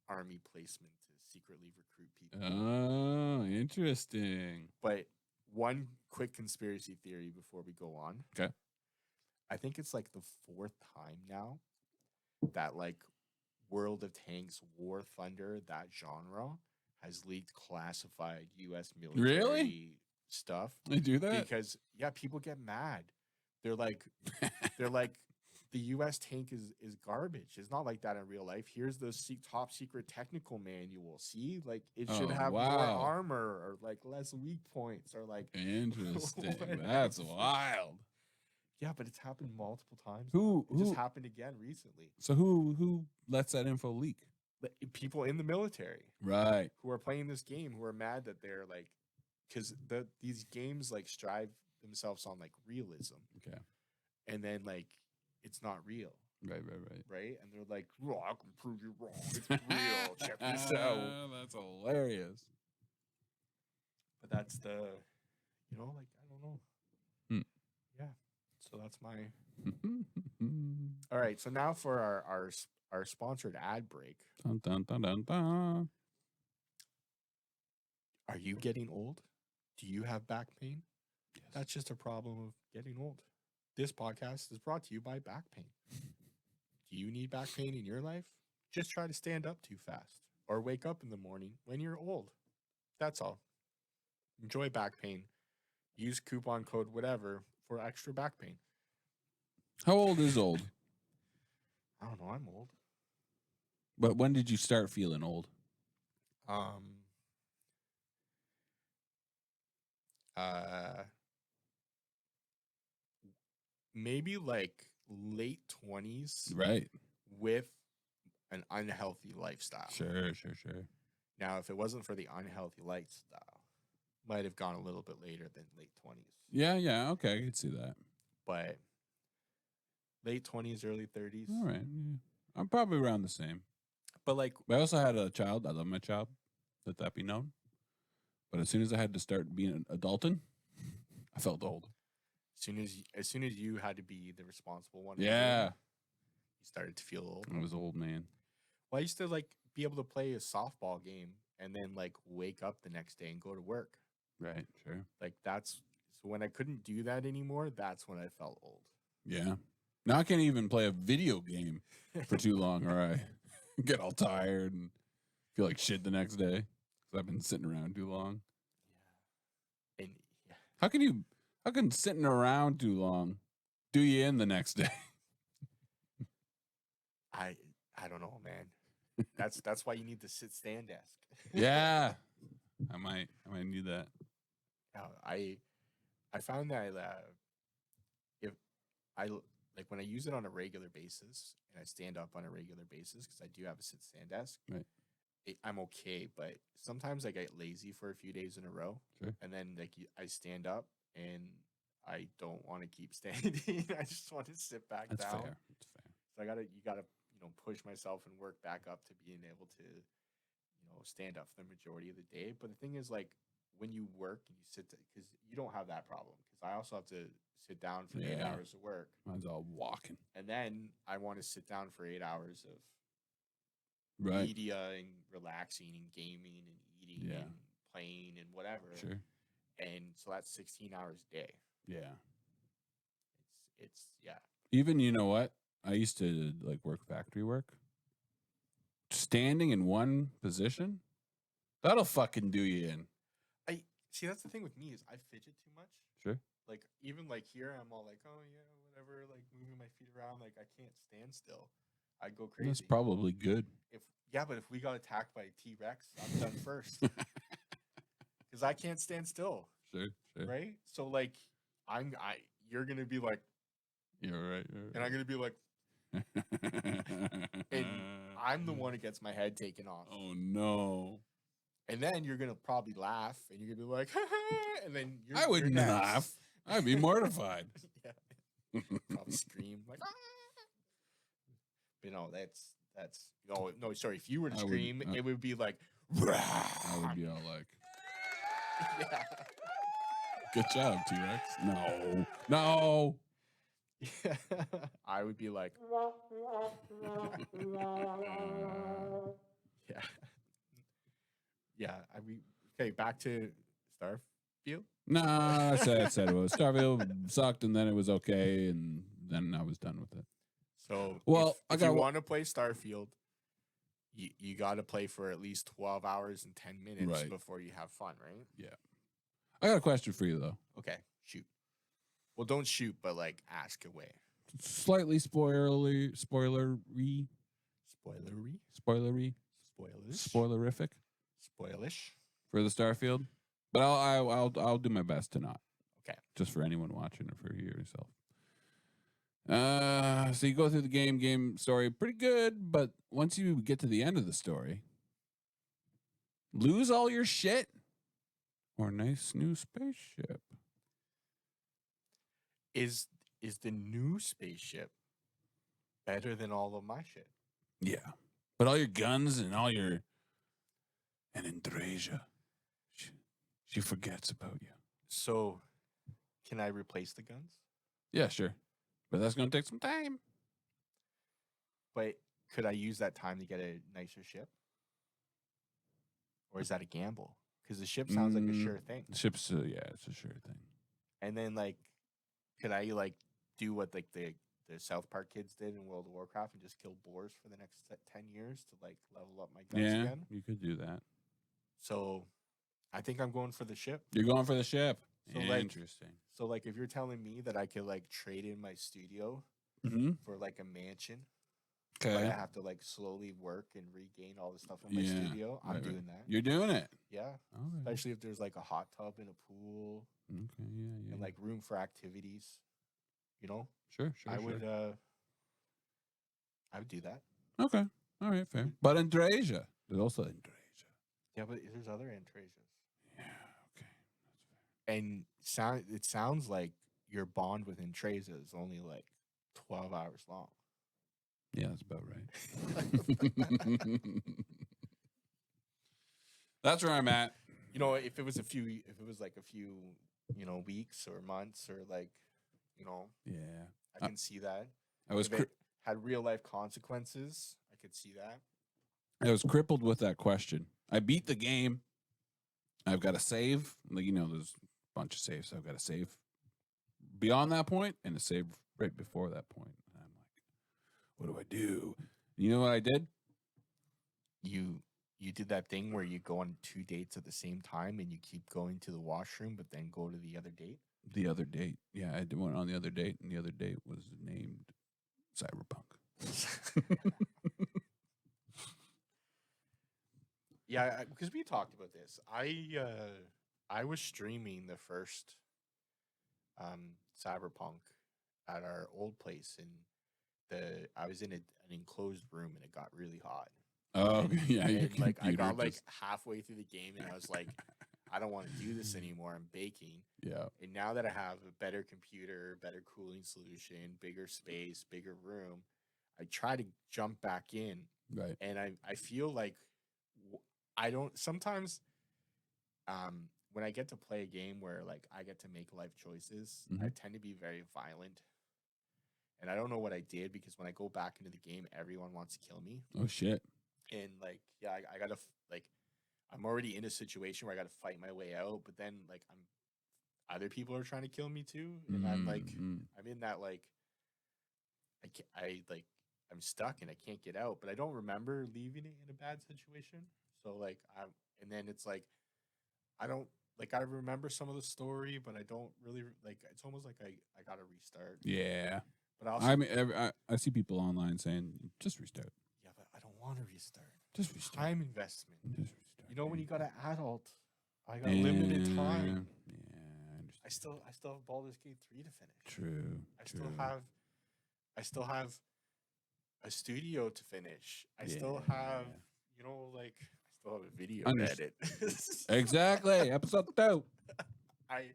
army placement to secretly recruit people. Oh, interesting. But one quick conspiracy theory before we go on. Okay. I think it's like the 4th time now that like World of Tanks, War Thunder, that genre has leaked classified U.S. military stuff. They do that because people get mad. They're like, the U.S. tank is garbage. It's not like that in real life. Here's the top secret technical manual. See, like it should have more armor or like less weak points or like. Interesting. That's wild. Yeah, but it's happened multiple times. It just happened again recently. So who lets that info leak? People in the military, right? Who are playing this game, who are mad that they're like, because these games like strive themselves on like realism. Okay. And then like it's not real. Right. And they're like, "Oh, I can prove you wrong. It's real. Check this out." That's hilarious. But that's the You know, like I don't know. Yeah. So that's my. All right. So now for our sponsored ad break. Dun, dun, dun, dun, dun. Are you getting old? Do you have back pain? Yes. That's just a problem of getting old. This podcast is brought to you by back pain. Do you need back pain in your life? Just try to stand up too fast or wake up in the morning when you're old. That's all. Enjoy back pain. Use coupon code whatever for extra back pain. How old is old? I don't know. I'm old. But when did you start feeling old? Maybe like late 20s. Right. With an unhealthy lifestyle. Sure. Now, if it wasn't for the unhealthy lifestyle, might have gone a little bit later than late 20s. Yeah. Okay, I could see that. But late 20s, early 30s. All right. Yeah. I'm probably around the same. But like, I also had a child. I love my child. Let that be known. But as soon as I had to start being an adulting, I felt old. As soon as you had to be the responsible one, yeah, you started to feel old. I was old, man. Well, I used to like be able to play a softball game and then like wake up the next day and go to work. Right, sure. Like so when I couldn't do that anymore, that's when I felt old. Yeah. Now I can't even play a video game for too long, or I get all tired and feel like shit the next day because I've been sitting around too long. Yeah. And yeah. How can sitting around too long do you in the next day? I don't know, man. That's why you need the stand desk. Yeah. I might need that. I found that if I like when I use it on a regular basis and I stand up on a regular basis because I do have a stand desk, right? I'm okay, but sometimes I get lazy for a few days in a row, sure. And then like I stand up and I don't want to keep standing. I just want to sit back That's down. Fair. That's fair. So you gotta push myself and work back up to being able to stand up for the majority of the day. But the thing is, like, when you work and you sit, because you don't have that problem. Because I also have to sit down for 8 hours of work. Mine's all walking. And then I want to sit down for 8 hours of right. media and relaxing and gaming and eating and playing and whatever. Sure. And so that's 16 hours a day. Yeah. It's yeah. Even, you know what? I used to like work factory work. Standing in one position, that'll fucking do you in. I see. That's the thing with me is I fidget too much. Sure. Like even like here, I'm all like, oh yeah, whatever. Like moving my feet around, like I can't stand still. I go crazy. That's probably good. But if we got attacked by a T-Rex, I'm done first. Because I can't stand still. Sure. Right. So like, you're gonna be like, you're right. And I'm gonna be like. And I'm the one that gets my head taken off. Oh no! And then you're gonna probably laugh, and you're gonna be like, and then I wouldn't laugh. I'd be mortified. Yeah, probably scream like. But no, that's no. Sorry, if you were to scream, it would be like. I would be all like. Yeah. Good job, T-Rex. No. Yeah. I would be like, yeah. Okay. Back to Starfield. No, I said it was Starfield sucked, and then it was okay, and then I was done with it. So, if you want to play Starfield, you got to play for at least 12 hours and 10 minutes before you have fun, right? Yeah. I got a question for you though. Okay, shoot. Well, don't shoot, but like ask away. Slightly spoilerific. Spoilish for the Starfield, but I'll do my best to not. Okay, just for anyone watching or for you yourself. So you go through the game story pretty good, but once you get to the end of the story, lose all your shit or a nice new spaceship. Is the new spaceship better than all of my shit? Yeah. But all your guns and all your... And Andrasia, she forgets about you. So, can I replace the guns? Yeah, sure. But that's going to take some time. But could I use that time to get a nicer ship? Or is that a gamble? Because the ship sounds like a sure thing. The ship's, it's a sure thing. And then, like, could I, like, do what, like, the South Park kids did in World of Warcraft and just kill boars for the next 10 years to, like, level up my guns again? You could do that. So, I think I'm going for the ship. You're going for the ship. So, interesting. So, like, if you're telling me that I could, like, trade in my studio for, like, a mansion, but I have to, like, slowly work and regain all the stuff in my studio, I'm doing that. You're doing it? Yeah. Okay. Especially if there's, like, a hot tub and a pool. Okay, yeah. And, like, room for activities, you know? Sure. I would do that. Okay. All right, fair. But Andrasia. There's also Andrasia. Yeah, but there's other Andrasias. Yeah, okay. That's fair. And it sounds like your bond with Andrasia is only, like, 12 hours long. Yeah, that's about right. That's where I'm at. You know, if it was like a few, you know, weeks or months or like, you know, I can see that. If it had real life consequences, I could see that. I was crippled with that question. I beat the game. I've got to save. Like, you know, there's a bunch of saves I've got to save beyond that point and a save right before that point. And I'm like, what do I do? You know what I did? You did that thing where you go on 2 dates at the same time and you keep going to the washroom, but then go to the other date? The other date. Yeah, I went on the other date, and the other date was named Cyberpunk. Yeah, because we talked about this. I was streaming the first Cyberpunk at our old place, and I was in an enclosed room, and it got really hot. Oh, yeah. And like I got like halfway through the game, and I was like, I don't want to do this anymore. I'm baking. Yeah. And now that I have a better computer, better cooling solution, bigger space, bigger room, I try to jump back in. Right. And I feel like I don't sometimes when I get to play a game where like I get to make life choices, I tend to be very violent. And I don't know what I did because when I go back into the game, everyone wants to kill me. Oh, shit. And like, yeah, I gotta like, I'm already in a situation where I gotta fight my way out. But then like, other people are trying to kill me too, and I'm like, I'm in that like, I'm stuck and I can't get out. But I don't remember leaving it in a bad situation. So like, and then it's like, I don't like. I remember some of the story, but I don't really like. It's almost like I gotta restart. Yeah. But also, I mean, I see people online saying just restart. Yeah, but I don't want to restart. Just restart. Time investment. Just restart. You know, when you got an adult, I got limited time. Yeah, I understand. I still have Baldur's Gate 3 to finish. True. I still have a studio to finish. I still have, you know, like I still have a video to edit. Exactly. Episode 2. I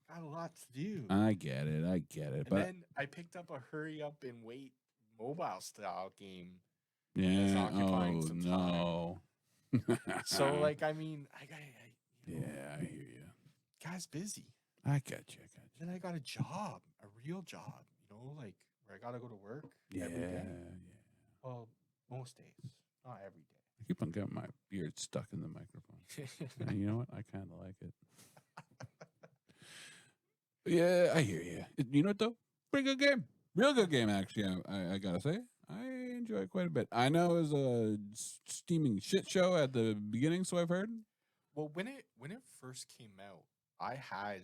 got a lot to do. I get it. And then I picked up a hurry up and wait mobile style game. Yeah. Oh no. So like, I mean, I hear you. Guy's busy. I get you. Then I got a job, a real job. You know, like where I gotta go to work. Every day. Well, most days, not every day. I keep on getting my beard stuck in the microphone. And you know what? I kind of like it. Yeah, I hear you. You know what though? Pretty good game. Real good game, actually. I gotta say, I enjoy it quite a bit. I know it was a steaming shit show at the beginning, so I've heard. Well, when it first came out, I had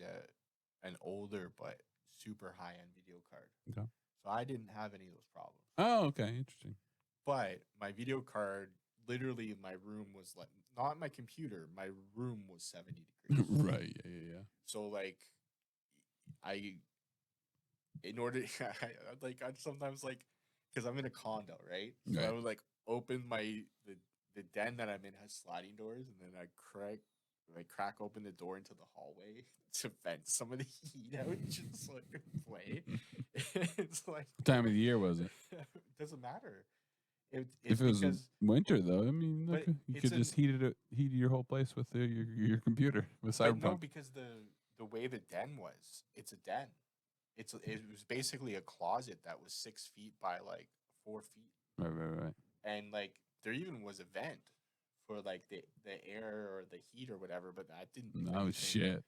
an older but super high end video card. Okay. So I didn't have any of those problems. Oh, okay, interesting. But my video card, literally, my room was like not my computer. My room was 70 degrees. Right. Yeah. So like. In order, I'd sometimes like, because I'm in a condo, right? So I would like open the den that I'm in has sliding doors, and then I crack open the door into the hallway to vent some of the heat out, just like play. It's like, what time of the year was it? It doesn't matter. If it was winter, though, I mean, you could just heat your whole place with your computer with Cyberpunk. No, because the way the den was, it's a den. It was basically a closet that was 6 feet by like 4 feet. Right. And like there even was a vent for like the air or the heat or whatever, but that didn't do No anything. shit.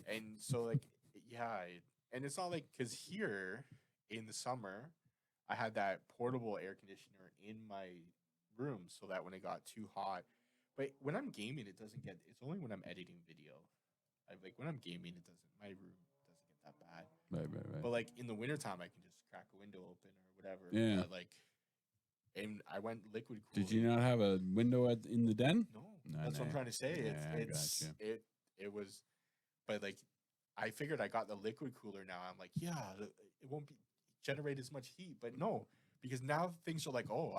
And so like and it's not like because here in the summer I had that portable air conditioner in my room so that when it got too hot, but when I'm gaming it doesn't get. It's only when I'm editing video. Like when I'm gaming it doesn't. My room doesn't get that bad. Right. But like in the wintertime I can just crack a window open or whatever. Yeah. And I went liquid cooler. Did you not have a window in the den? No, that's what I'm trying to say. Gotcha. It was, but like, I figured I got the liquid cooler now. I'm like, yeah, it won't generate as much heat, but no, because now things are like, oh,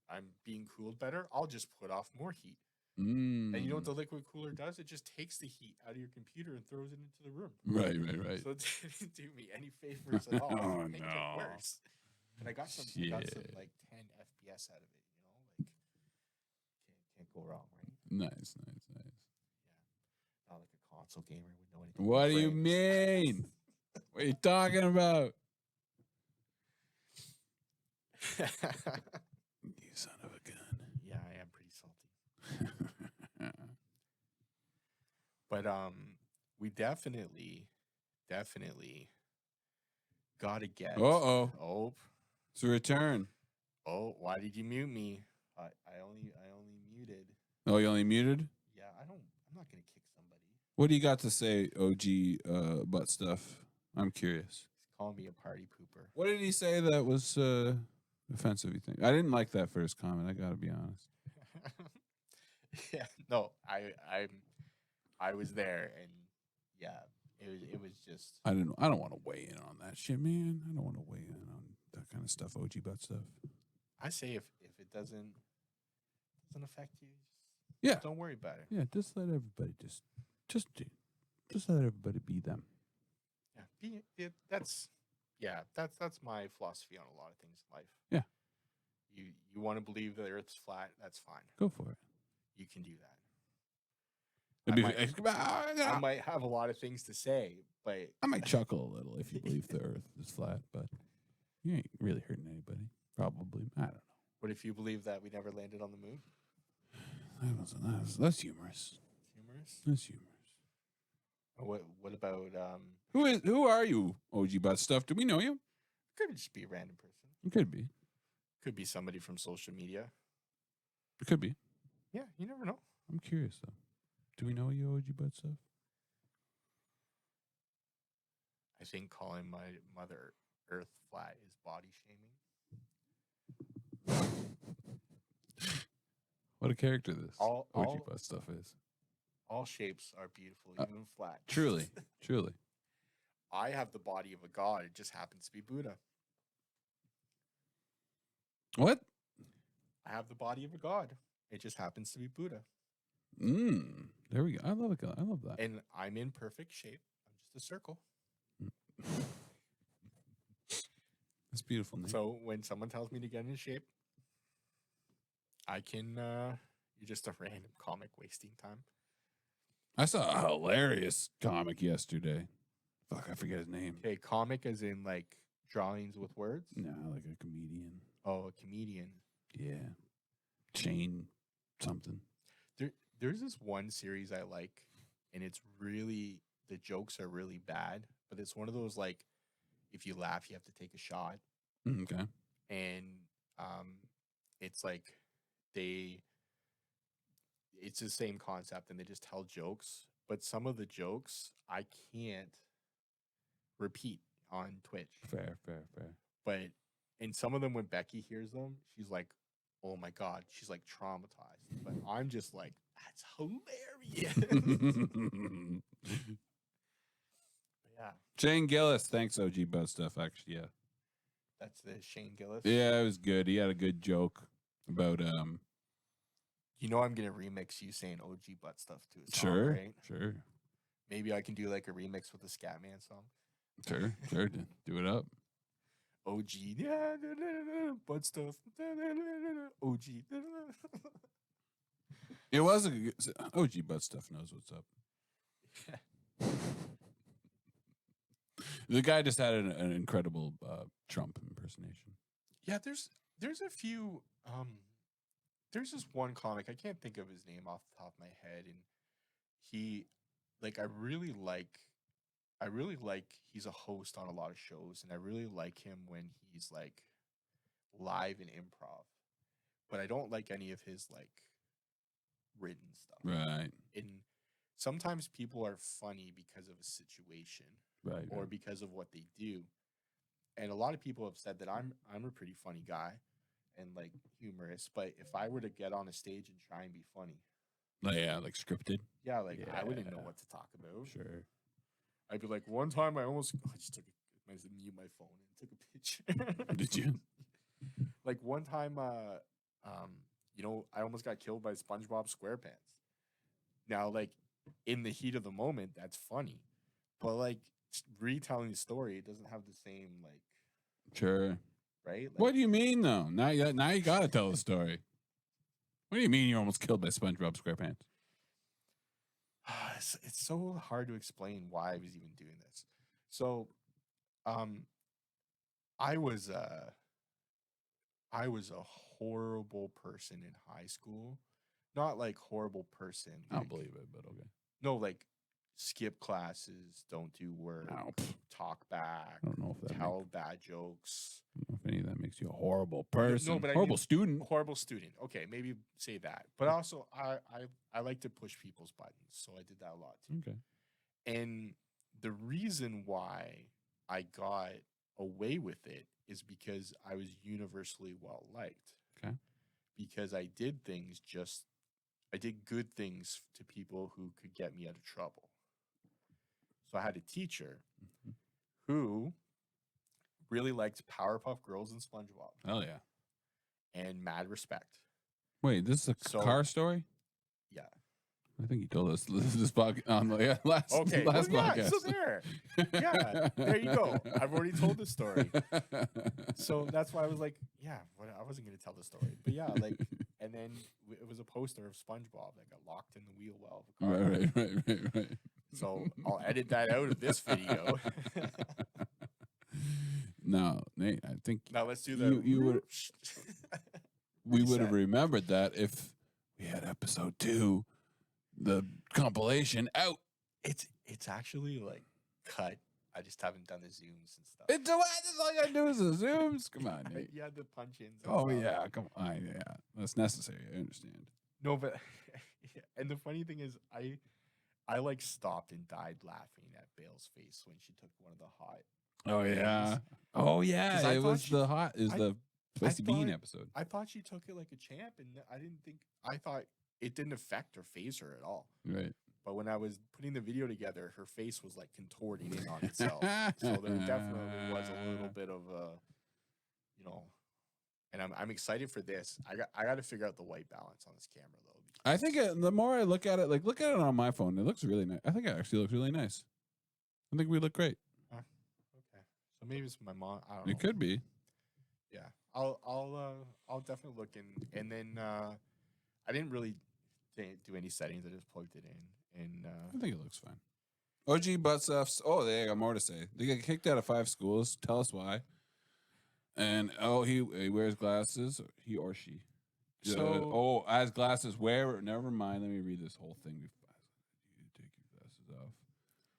I'm being cooled better. I'll just put off more heat. And you know what the liquid cooler does? It just takes the heat out of your computer and throws it into the room. Right. So it didn't do me any favors at all. Oh, it made it worse. And I got some like 10 FPS out of it. Like can't go wrong, right? Nice. Yeah, not like a console gamer would know anything. What do you mean? What are you talking about? You son of a gun. Yeah, I am pretty salty. But we definitely gotta get. Oh, it's a return. Oh, why did you mute me? I only muted. Oh, you only muted? Yeah, I'm not gonna kick somebody. What do you got to say, OG butt stuff? I'm curious. He's calling me a party pooper. What did he say that was offensive, you think? I didn't like that first comment, I gotta be honest. Yeah, no, I was there, and yeah, it was just. I don't want to weigh in on that shit, man. I don't want to weigh in on that kind of stuff, OG butt stuff. I say if it doesn't affect you, just don't worry about it. Yeah, just let everybody just let everybody be them. Yeah, that's my philosophy on a lot of things in life. Yeah, you want to believe the Earth's flat, that's fine. Go for it. You can do that. I might have a lot of things to say, but I might chuckle a little if you believe the Earth is flat, but you ain't really hurting anybody. Probably, I don't know. What if you believe that we never landed on the moon? That's humorous. That's humorous. What about Who are you, OG butt stuff? Do we know you? Could just be a random person. It could be. Could be somebody from social media. It could be. Yeah, you never know. I'm curious though. Do we know you, OG butt stuff? I think calling my Mother Earth flat is body shaming. What a character this OG butt stuff is. All shapes are beautiful, even flat. Truly. I have the body of a god. It just happens to be Buddha. What? I have the body of a god. It just happens to be Buddha. There we go. I love it. I love that. And I'm in perfect shape. I'm just a circle. That's beautiful. Name. So when someone tells me to get in shape, I can. You're just a random comic wasting time. I saw a hilarious comic yesterday. Fuck, I forget his name. Okay, comic as in like drawings with words? No, like a comedian. Oh, a comedian. Yeah. Shane something. There's this one series I like, and it's really, the jokes are really bad, but it's one of those like, if you laugh, you have to take a shot. Okay. And it's like it's the same concept, and they just tell jokes, but some of the jokes I can't repeat on Twitch. Fair. And some of them, when Becky hears them, she's like, oh my God, she's like traumatized. But I'm just like, that's hilarious. Yeah. Shane Gillis, thanks, OG Buzz stuff, actually, yeah. That's the Shane Gillis. Yeah, it was good. He had a good joke about You know I'm gonna remix you saying OG butt stuff to a song, right? Sure. Maybe I can do like a remix with the Scatman song. Sure. Do it up. OG, yeah, butt stuff. OG. It was a good, OG butt stuff knows what's up. The guy just had an incredible Trump impersonation. Yeah, there's a few. There's this one comic, I can't think of his name off the top of my head, and he, like, I really like he's a host on a lot of shows, and I really like him when he's like live in improv, but I don't like any of his like written stuff. Right. And sometimes people are funny because of a situation, right, or because of what they do. And a lot of people have said that I'm a pretty funny guy and like humorous, but if I were to get on a stage and try and be funny, like scripted. Yeah, like I wouldn't know what to talk about. Sure. I'd be like, one time I just mute my phone and took a picture. Did you? Like one time, I almost got killed by SpongeBob SquarePants. Now, like in the heat of the moment, that's funny, but like retelling the story, it doesn't have the same like. Sure. Right. Like, what do you mean though? Now you gotta tell the story. What do you mean you're almost killed by SpongeBob SquarePants? It's so hard to explain why I was even doing this. So, I was a horrible person in high school. Not like horrible person. I don't believe it, but okay. No, like skip classes, don't do work, talk back, I don't know if that tell bad jokes. I don't know if any of that makes you a horrible person. No, but horrible student. Horrible student. Okay, maybe say that. But also, I like to push people's buttons, so I did that a lot too. Okay. And the reason why I got away with it is because I was universally well liked. Okay. Because I did good things to people who could get me out of trouble. So I had a teacher who really liked Powerpuff Girls and SpongeBob. Oh yeah. And mad respect. Wait, this is a car story? Yeah. I think you told us this podcast on the last podcast. So there you go. I've already told the story. So that's why I was like, I wasn't going to tell the story. But yeah, like, and then it was a poster of SpongeBob that got locked in the wheel well of a car. Right. So I'll edit that out of this video. No, Nate, I think now let's do that. You would. We would have remembered that if we had episode 2, the compilation out. It's actually like cut. I just haven't done the zooms and stuff. It's all I gotta do is the zooms. Come on, Nate. You had the punch-ins. Yeah, come on. Yeah, that's necessary. I understand. No, but and the funny thing is, I like stopped and died laughing at Bale's face when she took one of the hot. Oh yeah. Oh yeah. It was the Spicy Bean episode. I thought she took it like a champ, and I thought it didn't affect or phase her at all. Right. But when I was putting the video together, her face was like contorting in on itself. So there definitely was a little bit of and I'm excited for this. I got to figure out the white balance on this camera though. I think the more I look at it, like look at it on my phone, it looks really nice. I think it actually looks really nice. I think we look great. Okay. So maybe it's my mom. I don't know. It could be. Yeah. I'll definitely look in, and then I didn't really do any settings. I just plugged it in, and I think it looks fine. OG butt stuffs. Oh, they got more to say. They got kicked out of 5 schools. Tell us why. And he wears glasses. He or she. So has glasses. Where? Never mind. Let me read this whole thing. You take your glasses off.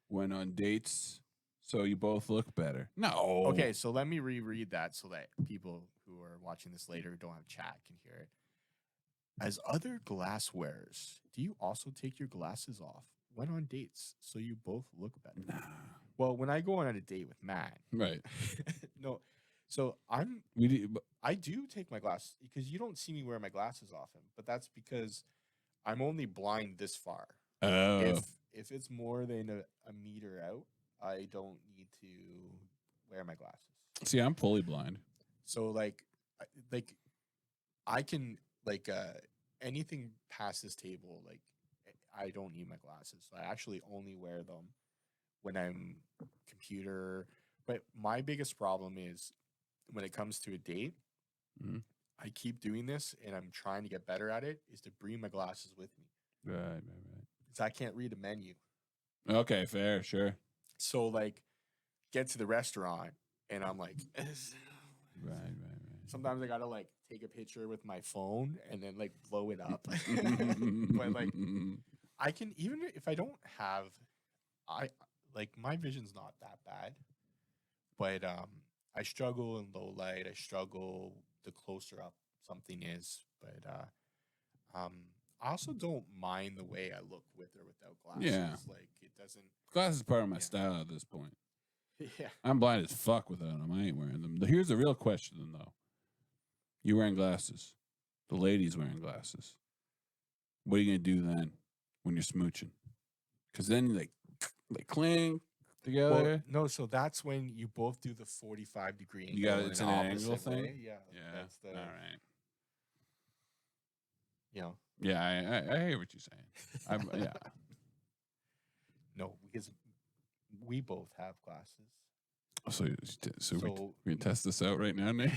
Went on dates. So you both look better. No. Okay, so let me reread that so that people who are watching this later don't have chat can hear it. As other glass wearers, do you also take your glasses off? Went on dates, so you both look better. Nah. Well, when I go on a date with Matt, right? No, so I do take my glasses because you don't see me wear my glasses often, but that's because I'm only blind this far. Oh. If it's more than a meter out, I don't need to wear my glasses. See, I'm fully blind. So like I can anything past this table, like I don't need my glasses. So I actually only wear them when I'm computer. But my biggest problem is when it comes to a date, I keep doing this and I'm trying to get better at it, is to bring my glasses with me. Right. Because I can't read a menu. Okay, fair, sure. So like get to the restaurant and I'm like, right. Sometimes I gotta like take a picture with my phone and then like blow it up. But like I can, even if I don't have, I like my vision's not that bad, but I struggle in low light. I struggle the closer up something is, but I also don't mind the way I look with or without glasses. Yeah. Like it doesn't. Glasses is part of my style at this point. Yeah. I'm blind as fuck without them. I ain't wearing them. Here's the real question, though. You wearing glasses. The lady's wearing glasses. What are you going to do then when you're smooching? Because then they cling together. Well, no, so that's when you both do the 45-degree angle. You got it's an angle thing? Way. Yeah. That's the, all right. You know. Yeah, I hear what you're saying. Yeah. No, because we both have glasses. So we can test this out right now, Nick?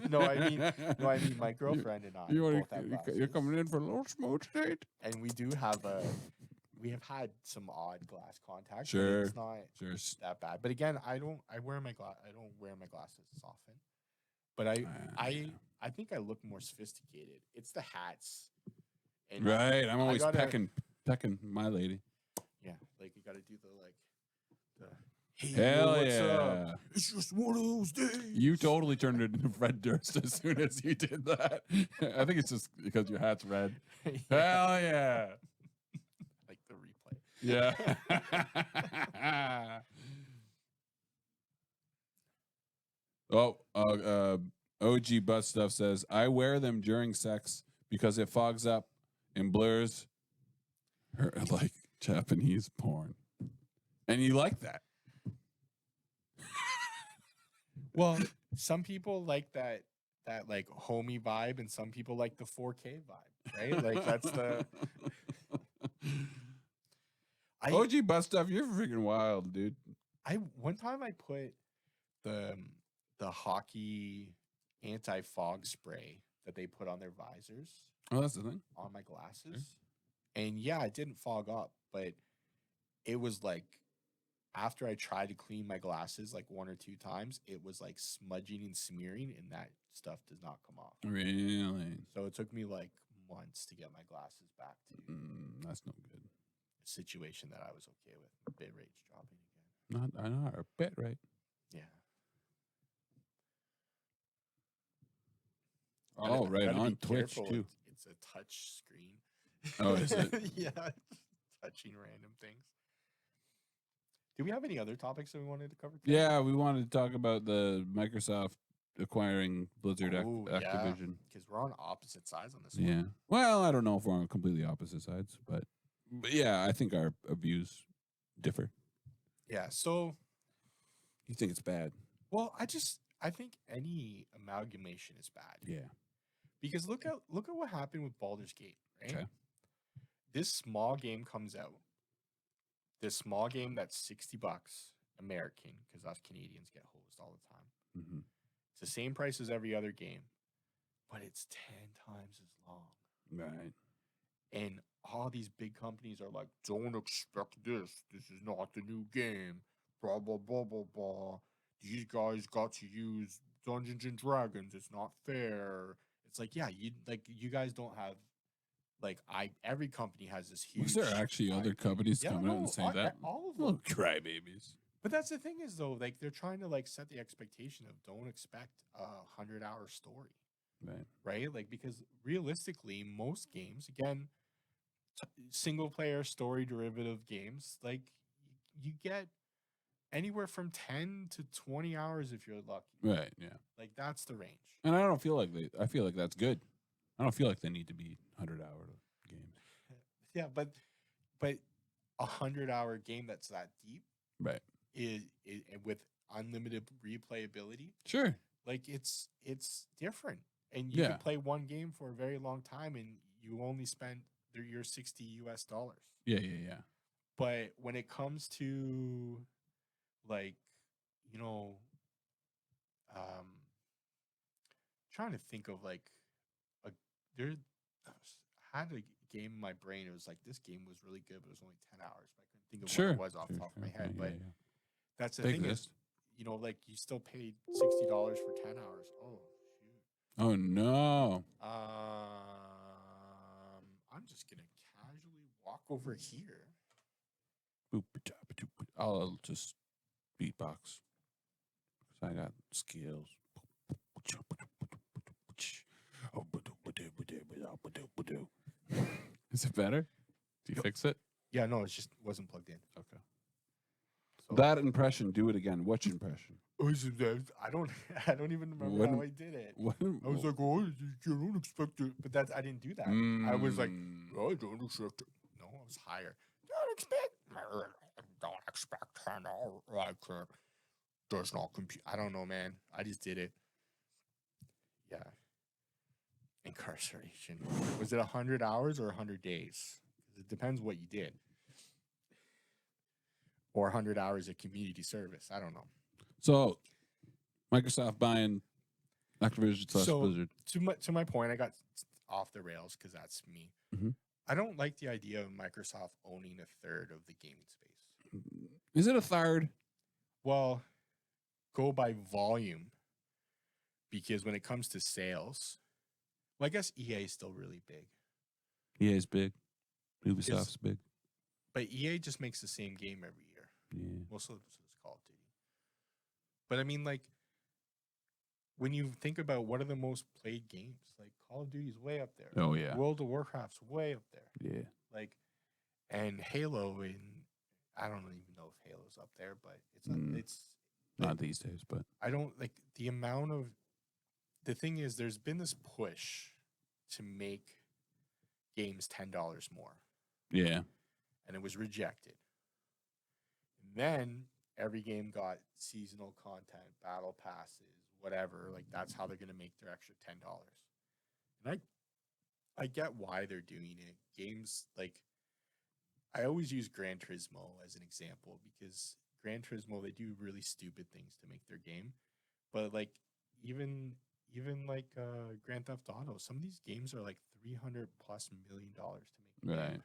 No, I mean my girlfriend and I both have glasses. You're coming in for a little smooch date? And we have had some odd glass contact. Sure. It's not that bad. But again, I don't wear my glasses as often. But I think I look more sophisticated. It's the hats. And right. I'm always pecking my lady. Yeah, like you gotta do the hey, hell what's yeah. up? It's just one of those days. You totally turned it into Fred Durst as soon as you did that. I think it's just because your hat's red. Yeah. Hell yeah. Like the replay. Yeah. OG Butt Stuff says, I wear them during sex because it fogs up and blurs her like Japanese porn. And you like that. Well, some people like that like homey vibe, and some people like the 4K vibe, right? Like that's the OG Butt Stuff, you're freaking wild, dude. One time I put the hockey anti-fog spray that they put on their visors. Oh, that's the thing. On my glasses. Okay. And yeah, it didn't fog up, but it was like after I tried to clean my glasses like one or two times, it was like smudging and smearing, and that stuff does not come off. Really? So it took me like months to get my glasses back to that's no good. A situation that I was okay with. Bit rates dropping again. I know, our bit rate. Yeah. Oh, right on Twitch too. It's a touch screen. Oh, is it? Yeah, touching random things. Do we have any other topics that we wanted to cover today? Yeah, we wanted to talk about the Microsoft acquiring Blizzard Activision. Because we're on opposite sides on this one. Yeah. Well, I don't know if we're on completely opposite sides, but yeah, I think our views differ. Yeah. So you think it's bad? Well, I think any amalgamation is bad. Yeah. Because look at what happened with Baldur's Gate, right? Okay. This small game comes out. This small game that's $60 American, because us Canadians get hosed all the time. Mm-hmm. It's the same price as every other game, but it's 10 times as long. Right. And all these big companies are like, don't expect this. This is not the new game. Blah, blah, blah, blah, blah. These guys got to use Dungeons and Dragons. It's not fair. It's like, yeah, you guys don't have, like, every company has this huge. Was there actually other companies coming out and saying that? All of them. Little crybabies. But that's the thing is, though, like, they're trying to, like, set the expectation of don't expect a 100-hour story. Right. Right? Like, because realistically, most games, again, single-player story derivative games, like, you get anywhere from 10 to 20 hours if you're lucky. Right, yeah. Like, that's the range. And I don't feel like I feel like that's good. I don't feel like they need to be 100-hour games. Yeah, but a 100-hour game that's that deep, right, is with unlimited replayability. Sure. Like it's different. And you can play one game for a very long time and you only spend your $60 US. Yeah. But when it comes to, like, you know, trying to think of like I had a game in my brain. It was like, this game was really good, but it was only 10 hours. But I couldn't think of what it was off the top of my head. But that's the thing is, like you still paid $60 for 10 hours. Oh, shoot. Oh, no. I'm just going to casually walk over here. I'll just beatbox. Because I got skills. Is it better? Do you fix it? Yeah, no, it just wasn't plugged in. Okay. So, that impression, do it again. Which impression? I don't even remember how I did it. I was like, oh, you don't expect it. But I didn't do that. I was like, oh, I don't expect it. No, I was higher. Don't expect 10 hours. I can't. Does not compute. I don't know, man. I just did it. Yeah. Incarceration. Was it 100 hours or 100 days? It depends what you did. Or 100 hours of community service. I don't know. So, Microsoft buying Activision / Blizzard. To my point, I got off the rails because that's me. Mm-hmm. I don't like the idea of Microsoft owning a third of the gaming space. Is it a third? Well, go by volume. Because when it comes to sales, well, I guess EA is still really big. EA is big. Ubisoft's big. But EA just makes the same game every year. Yeah. Most of it's Call of Duty. But I mean, like, when you think about what are the most played games, like Call of Duty's way up there. Oh, yeah. World of Warcraft's way up there. Yeah. Like, and Halo, and I don't even know if Halo's up there, but it's not these days, but I don't like the amount of. The thing is, there's been this push to make games $10 more. Yeah. And it was rejected. And then every game got seasonal content, battle passes, whatever. Like, that's how they're going to make their extra $10. And I get why they're doing it. Games, like, I always use Gran Turismo as an example because Gran Turismo, they do really stupid things to make their game. But, like, even like Grand Theft Auto, some of these games are like $300+ million to make. Right.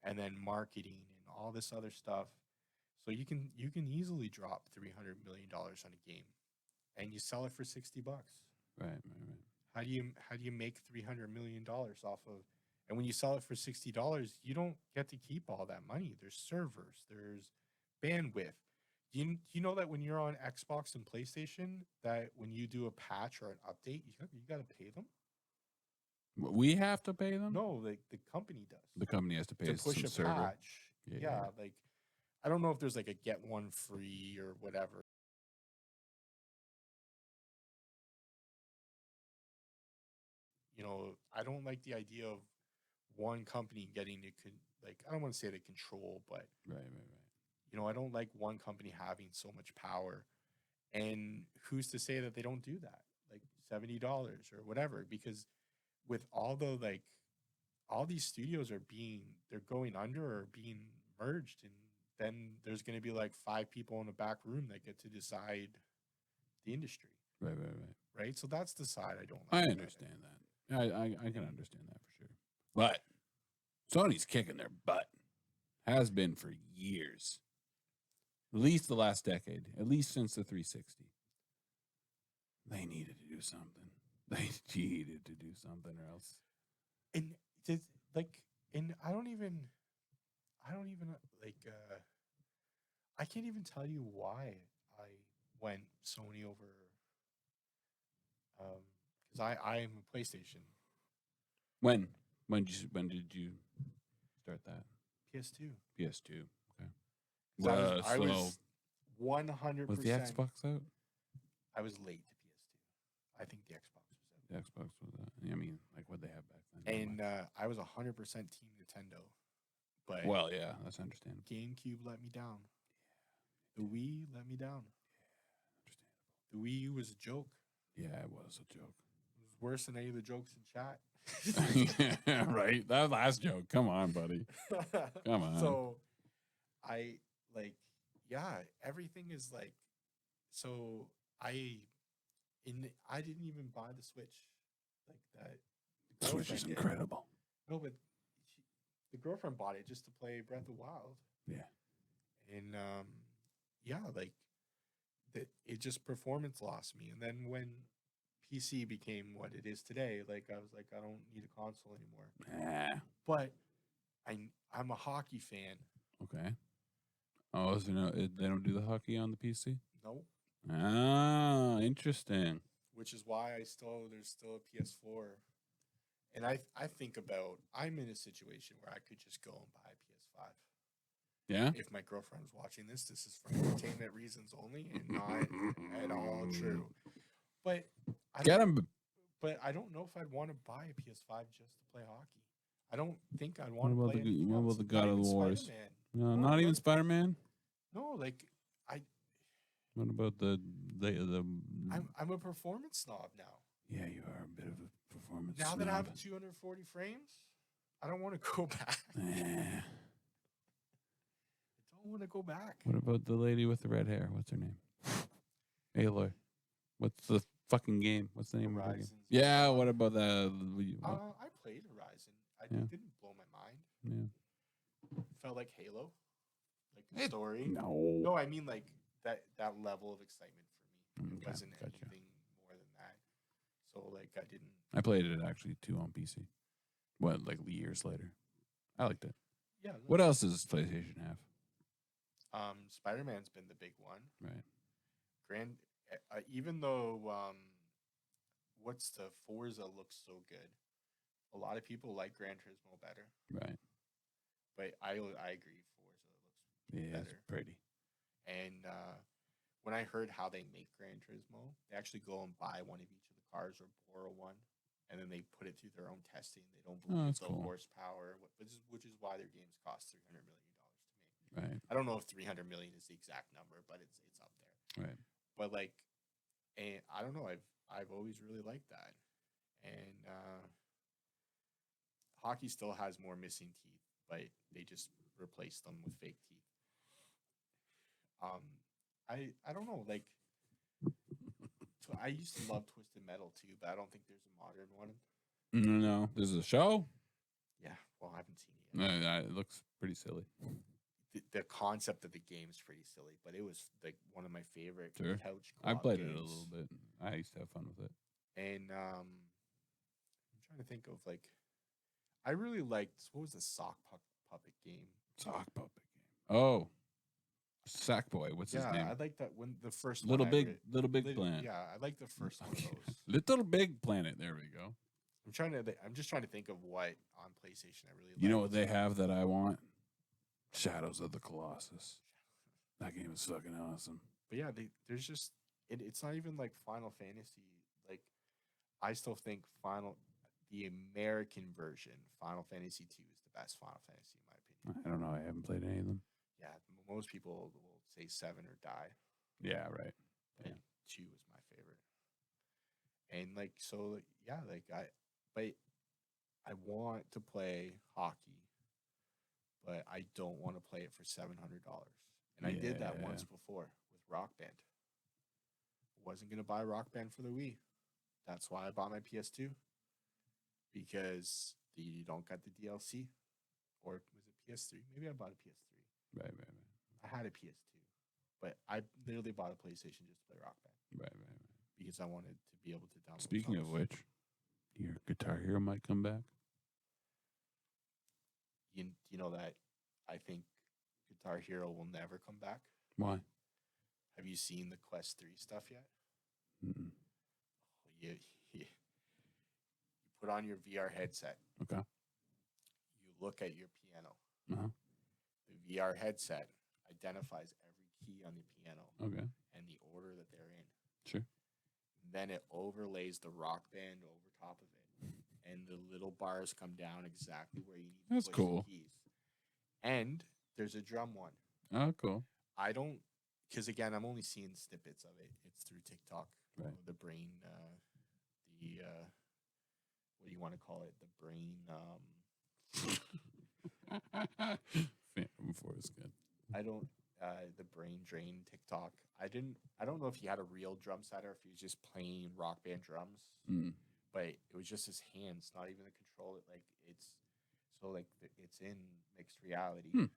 And then marketing and all this other stuff. So you can easily drop $300 million on a game, and you sell it for $60. Right. How do you make $300 million off of? And when you sell it for $60, you don't get to keep all that money. There's servers, there's bandwidth. You know that when you're on Xbox and PlayStation, that when you do a patch or an update, you got to pay them. We have to pay them? No, like the company does. The company has to pay us push some a server. Patch. Yeah, like I don't know if there's like a get one free or whatever. I don't like the idea of one company getting to I don't want to say the control, but right. I don't like one company having so much power. And who's to say that they don't do that? Like $70 or whatever, because with all these studios they're going under or being merged, and then there's going to be like 5 people in the back room that get to decide the industry. Right. So that's the side I don't like. I understand that. I can understand that for sure. But Sony's kicking their butt. Has been for years. At least the last decade. At least since the 360. They needed to do something. Or else. And I don't even I can't even tell you why I went Sony over because I am a PlayStation. When did you start that? PS2. Okay. I was 100%. Was the Xbox out? I was late to PS2. I think the Xbox was out. The Xbox was out. I mean, like what they have back then. And I was 100% Team Nintendo. But well, yeah, that's understandable. GameCube let me down. The Wii let me down. Yeah, understandable. The Wii U was a joke. Yeah, it was a joke. It was worse than any of the jokes in chat. Yeah, right. That last joke. Come on, buddy. Come on. So everything is like, so I didn't even buy the Switch like that. The Switch is incredible. No, but the girlfriend bought it just to play Breath of the Wild. Yeah. And it just performance lost me. And then when PC became what it is today, like I was like, I don't need a console anymore. But I'm a hockey fan. Okay. Oh, so no, they don't do the hockey on the PC? Nope. Ah, interesting. Which is why there's still a PS4. And I think about, I'm in a situation where I could just go and buy a PS5. Yeah. If my girlfriend was watching this is for entertainment reasons only and not at all true. But Get him. But I don't know if I'd want to buy a PS5 just to play hockey. I don't think I'd want to play anything else. What about the God of Wars? Spider-Man. No, not even Spider-Man. No, like What about the? I'm a performance snob now. Yeah, you are a bit of a performance. Now snob. that I have 240 frames, I don't want to go back. I don't want to go back. What about the lady with the red hair? What's her name? Aloy. What's the fucking game? What's the name of the game? Yeah, what about that? I played Horizon. It didn't blow my mind. Yeah. It felt like Halo. Like the story. No, I mean like that level of excitement for me. It wasn't anything more than that. So like I didn't. I played it actually too on PC. What, like years later? I liked it. Yeah. What else does PlayStation have? Spider-Man's been the big one. Right. Even though what's the Forza looks so good, a lot of people like Gran Turismo better. Right. But I agree, Forza looks better. It's pretty. And when I heard how they make Gran Turismo, they actually go and buy one of each of the cars or borrow one, and then they put it through their own testing. They don't believe the horsepower, which is why their games cost $300 million to make. Right. I don't know if 300 million is the exact number, but it's up there. Right. But like, and I don't know. I've always really liked that, and hockey still has more missing teeth, but they just replaced them with fake teeth. I don't know. Like, I used to love Twisted Metal too, but I don't think there's a modern one. No, there's a show. Yeah, well, I haven't seen it yet. It looks pretty silly. The concept of the game is pretty silly, but it was like one of my favorite couch. I played it a little bit. I used to have fun with it. And I'm trying to think of like, I really liked, what was the sock puppet game? Sock puppet game. Oh, Sackboy. What's his name? Yeah, I like that when the first Little Big Planet. Yeah, I like the first one of those. Little Big Planet. There we go. I'm just trying to think of what on PlayStation I really like. You know what they have that I want? Shadows of the Colossus. That game is fucking awesome. But yeah, there's just it's not even like Final Fantasy. Like, I still think the American version, Final Fantasy 2, is the best Final Fantasy in my opinion. I don't know. I haven't played any of them. Yeah, most people will say 7 or die. Yeah, right. And 2 is my favorite. And like, so yeah, like I want to play hockey, but I don't want to play it for $700. And I did that once before with Rock Band. Wasn't going to buy Rock Band for the Wii. That's why I bought my PS2. Because you don't get the DLC. Or was it PS3? Maybe I bought a PS3. Right. I had a PS2. But I literally bought a PlayStation just to play Rock Band. Right. Because I wanted to be able to download Speaking songs. of which, your Guitar Hero might come back. You know that I think Guitar Hero will never come back. Why? Have you seen the Quest 3 stuff yet? Mm-mm. You put on your VR headset. Okay. You look at your piano. Uh-huh. The VR headset identifies every key on the piano. Okay. And the order that they're in. Sure. Then it overlays the Rock Band over top of it. And the little bars come down exactly where you need to push the keys. And there's a drum one. Oh, cool. I don't, because again, I'm only seeing snippets of it. It's through TikTok. Right. The brain, what do you want to call it? The brain, Phantom Foreskin. The brain drain TikTok. I don't know if he had a real drum set or if he was just playing Rock Band drums. Mm. But it was just his hands, not even the controller. Like it's in mixed reality.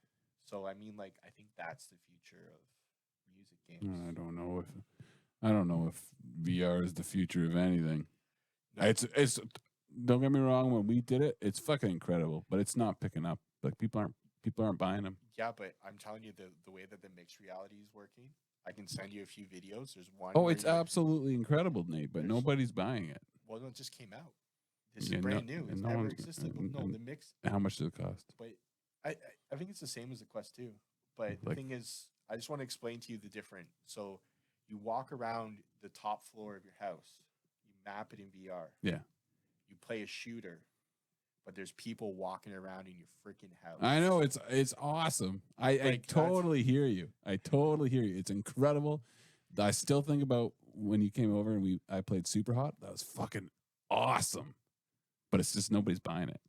So I mean, like, I think that's the future of music games. I don't know if VR is the future of anything. No. It's don't get me wrong, when we did it, it's fucking incredible, but it's not picking up. Like people aren't buying them. Yeah, but I'm telling you, the way that the mixed reality is working, I can send you a few videos. There's one. Oh, it's absolutely incredible, Nate, but nobody's buying it. Well, no, it just came out. This is brand new. It's never existed. The mix. How much does it cost? But I think it's the same as the Quest 2. But the thing is, I just want to explain to you the difference. So you walk around the top floor of your house. You map it in VR. Yeah. You play a shooter, but there's people walking around in your freaking house. I know, it's awesome. I totally hear you. I totally hear you. It's incredible. I still think about when you came over and I played Super Hot. That was fucking awesome. But it's just nobody's buying it.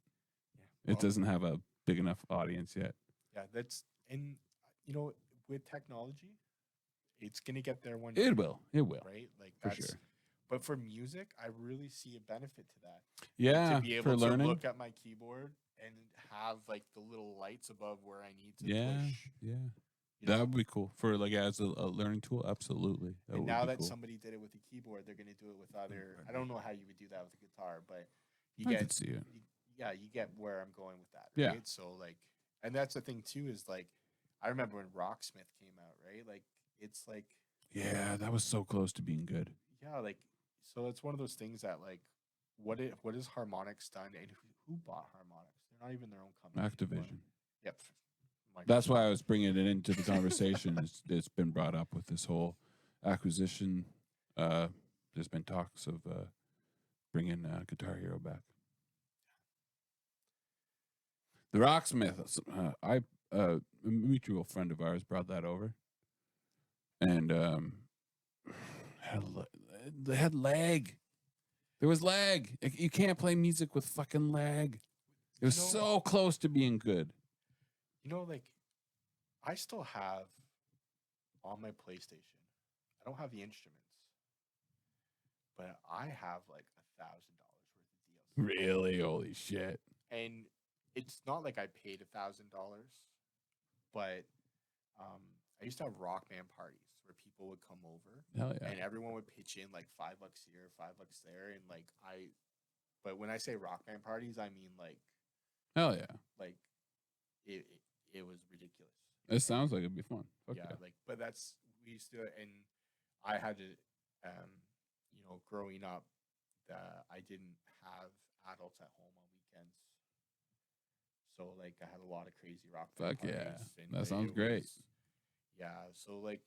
Yeah, well, it doesn't have a big enough audience yet. Yeah, with technology, it's gonna get there one day. It will. Right? Like that's for sure. But for music, I really see a benefit to that. Yeah, to be able to look at my keyboard and have like the little lights above where I need to push. Yeah. That would be cool for like as a learning tool. Absolutely. And now that somebody did it with a keyboard, they're going to do it with other. I don't know how you would do that with a guitar, but you get where I'm going with that. Right? Yeah. So like, and that's the thing too is like, I remember when Rocksmith came out, right? Like, it's like. Yeah, that was so close to being good. Yeah, like. So it's one of those things that like, what is Harmonix done, and who bought Harmonix? They're not even their own company. Activision. Yep. That's why I was bringing it into the conversation. It's been brought up with this whole acquisition. There's been talks of bringing Guitar Hero back. The Rocksmith. A mutual friend of ours brought that over, and they had lag. There was lag. You can't play music with fucking lag. It was so close to being good. Like, I still have on my PlayStation, I don't have the instruments, but I have like $1,000 worth of DLC. Really? Holy shit. And it's not like I paid $1,000, but I used to have rock band parties where people would come over. Hell yeah. And everyone would pitch in like $5 here, $5 there. And like, but when I say rock band parties, I mean like, hell yeah. Like, it was ridiculous. It sounds like it'd be fun. Yeah, like, but we used to, and I had to, growing up, I didn't have adults at home on weekends. So, like, I had a lot of crazy rock band parties. Yeah, that sounds great. So, like,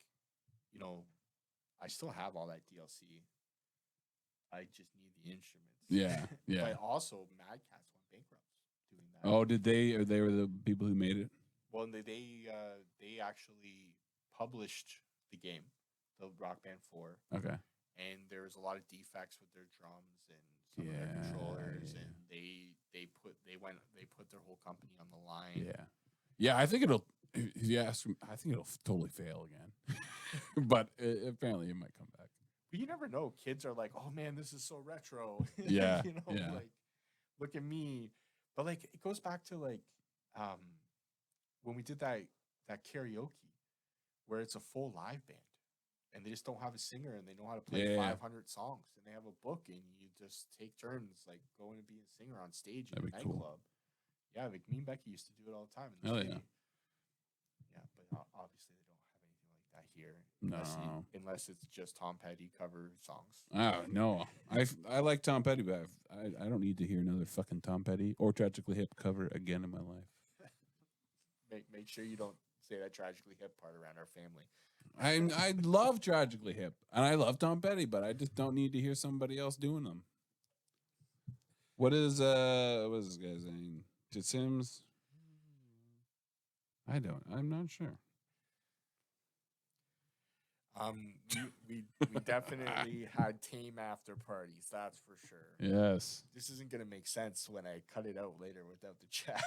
I still have all that DLC. I just need the instruments. Yeah. But also, Mad Catz went bankrupt doing that. Oh, did they? Or they were the people who made it? Well, they actually published the game, the Rock Band 4. Okay. And there was a lot of defects with their drums and some of their controllers, and they put their whole company on the line. Yeah. I think it'll. If you ask me, I think it'll totally fail again. But apparently, it might come back. But you never know. Kids are like, "Oh man, this is so retro." Yeah. Like, look at me. But like, it goes back to like, when we did that karaoke, where it's a full live band, and they just don't have a singer, and they know how to play 500 songs, and they have a book, and you just take turns, like going and being a singer on stage in a nightclub. Cool. Yeah, like me and Becky used to do it all the time. In the city. Yeah, but obviously they don't have anything like that here. Unless it's just Tom Petty cover songs. Oh no, I like Tom Petty, but I don't need to hear another fucking Tom Petty or Tragically Hip cover again in my life. Make sure you don't say that Tragically Hip part around our family. I love Tragically Hip, and I love Tom Petty, but I just don't need to hear somebody else doing them. What is this guy's name? Sid Sims? I'm not sure. We definitely had tame after parties, that's for sure. Yes. This isn't gonna make sense when I cut it out later without the chat.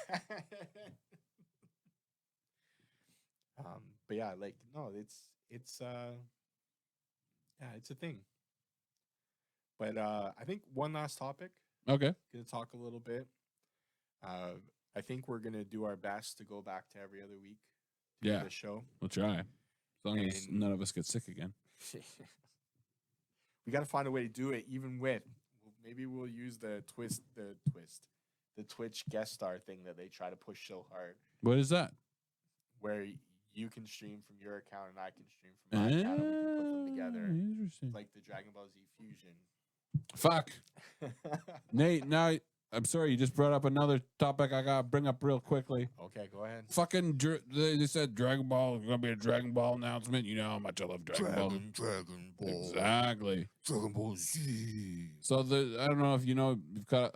But yeah, like, no, it's a thing. But I think one last topic. Okay. Gonna talk a little bit. I think we're gonna do our best to go back to every other week. Yeah. The show. We'll try. long as none of us get sick again. We got to find a way to do it, even with. Maybe we'll use the Twitch guest star thing that they try to push so hard. What is that? Where you can stream from your account and I can stream from my account, and we can put them together. Interesting. Like the Dragon Ball Z fusion. Fuck. Nate, now I'm sorry, you just brought up another topic I got to bring up real quickly. Okay, go ahead. Fucking, they said Dragon Ball, there's going to be a Dragon Ball announcement. You know how much I love Dragon Ball. Dragon Ball. Exactly. Dragon Ball Z. So, I don't know if you know,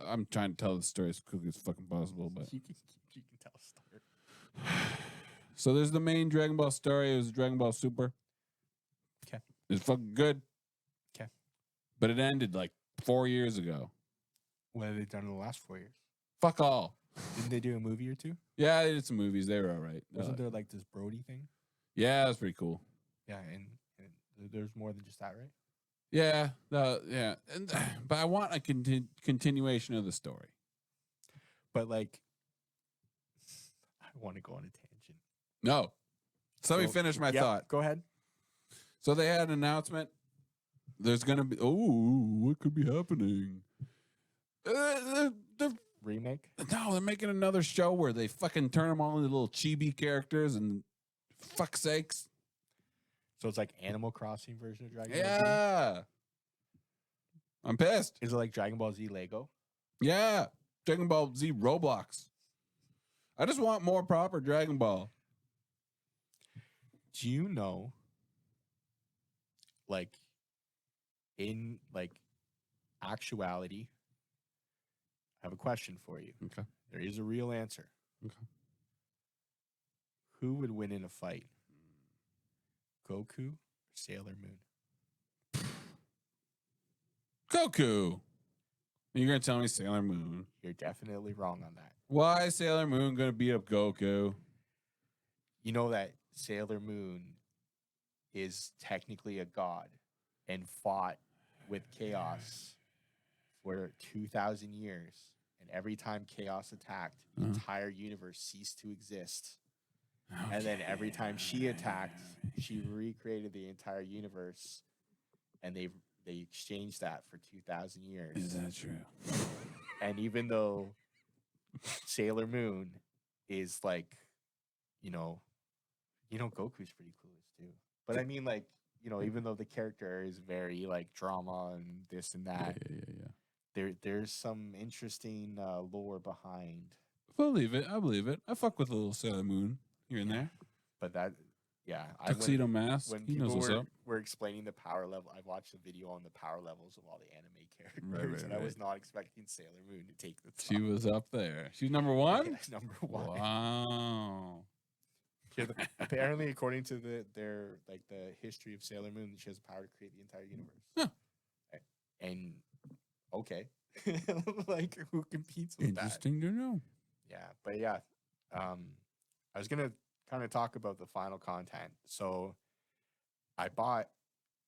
I'm trying to tell the story as quickly as fucking possible, but. You can tell a story. So there's the main Dragon Ball story. It was Dragon Ball Super. Okay. It's fucking good. Okay. But it ended like 4 years ago. What have they done in the last 4 years? Fuck all. Didn't they do a movie or two? Yeah, they did some movies. They were all right. Wasn't there like this Brody thing? Yeah, that's pretty cool. Yeah, and there's more than just that, right? Yeah, yeah. But I want a continuation of the story. But like, I want to go on a tangent. No. So let me finish my thought. Go ahead. So they had an announcement. There's going to be, what could be happening? The remake? No, they're making another show where they fucking turn them all into little chibi characters and fuck's sakes. So it's like Animal Crossing version of Dragon Ball Z? Yeah. I'm pissed. Is it like Dragon Ball Z Lego? Yeah. Dragon Ball Z Roblox. I just want more proper Dragon Ball. Do you know, like, in, like, actuality, I have a question for you. Okay. There is a real answer. Okay. Who would win in a fight? Goku or Sailor Moon? Goku. You're going to tell me Sailor Moon. You're definitely wrong on that. Why is Sailor Moon going to beat up Goku? You know that Sailor Moon is technically a god and fought with Chaos for 2,000 years. And every time Chaos attacked, the entire universe ceased to exist. Okay. And then every time she attacked, she recreated the entire universe. And they exchanged that for 2,000 years. Is that true? And even though Sailor Moon is like, Goku's pretty clueless too. But I mean, like, even though the character is very like drama and this and that, there's some interesting lore behind. I believe it. I fuck with a little Sailor Moon here and there. But that, yeah. Tuxedo Mask. When he knows what's up. Were explaining the power level, I watched a video on the power levels of all the anime characters, and I was not expecting Sailor Moon to take the top. She was up there. She's number one? Yeah, number one. Wow. Apparently, according to the history of Sailor Moon, she has the power to create the entire universe. Huh. And okay, like who competes with that? Interesting to know. Yeah, but yeah, I was gonna kind of talk about the final content. So I bought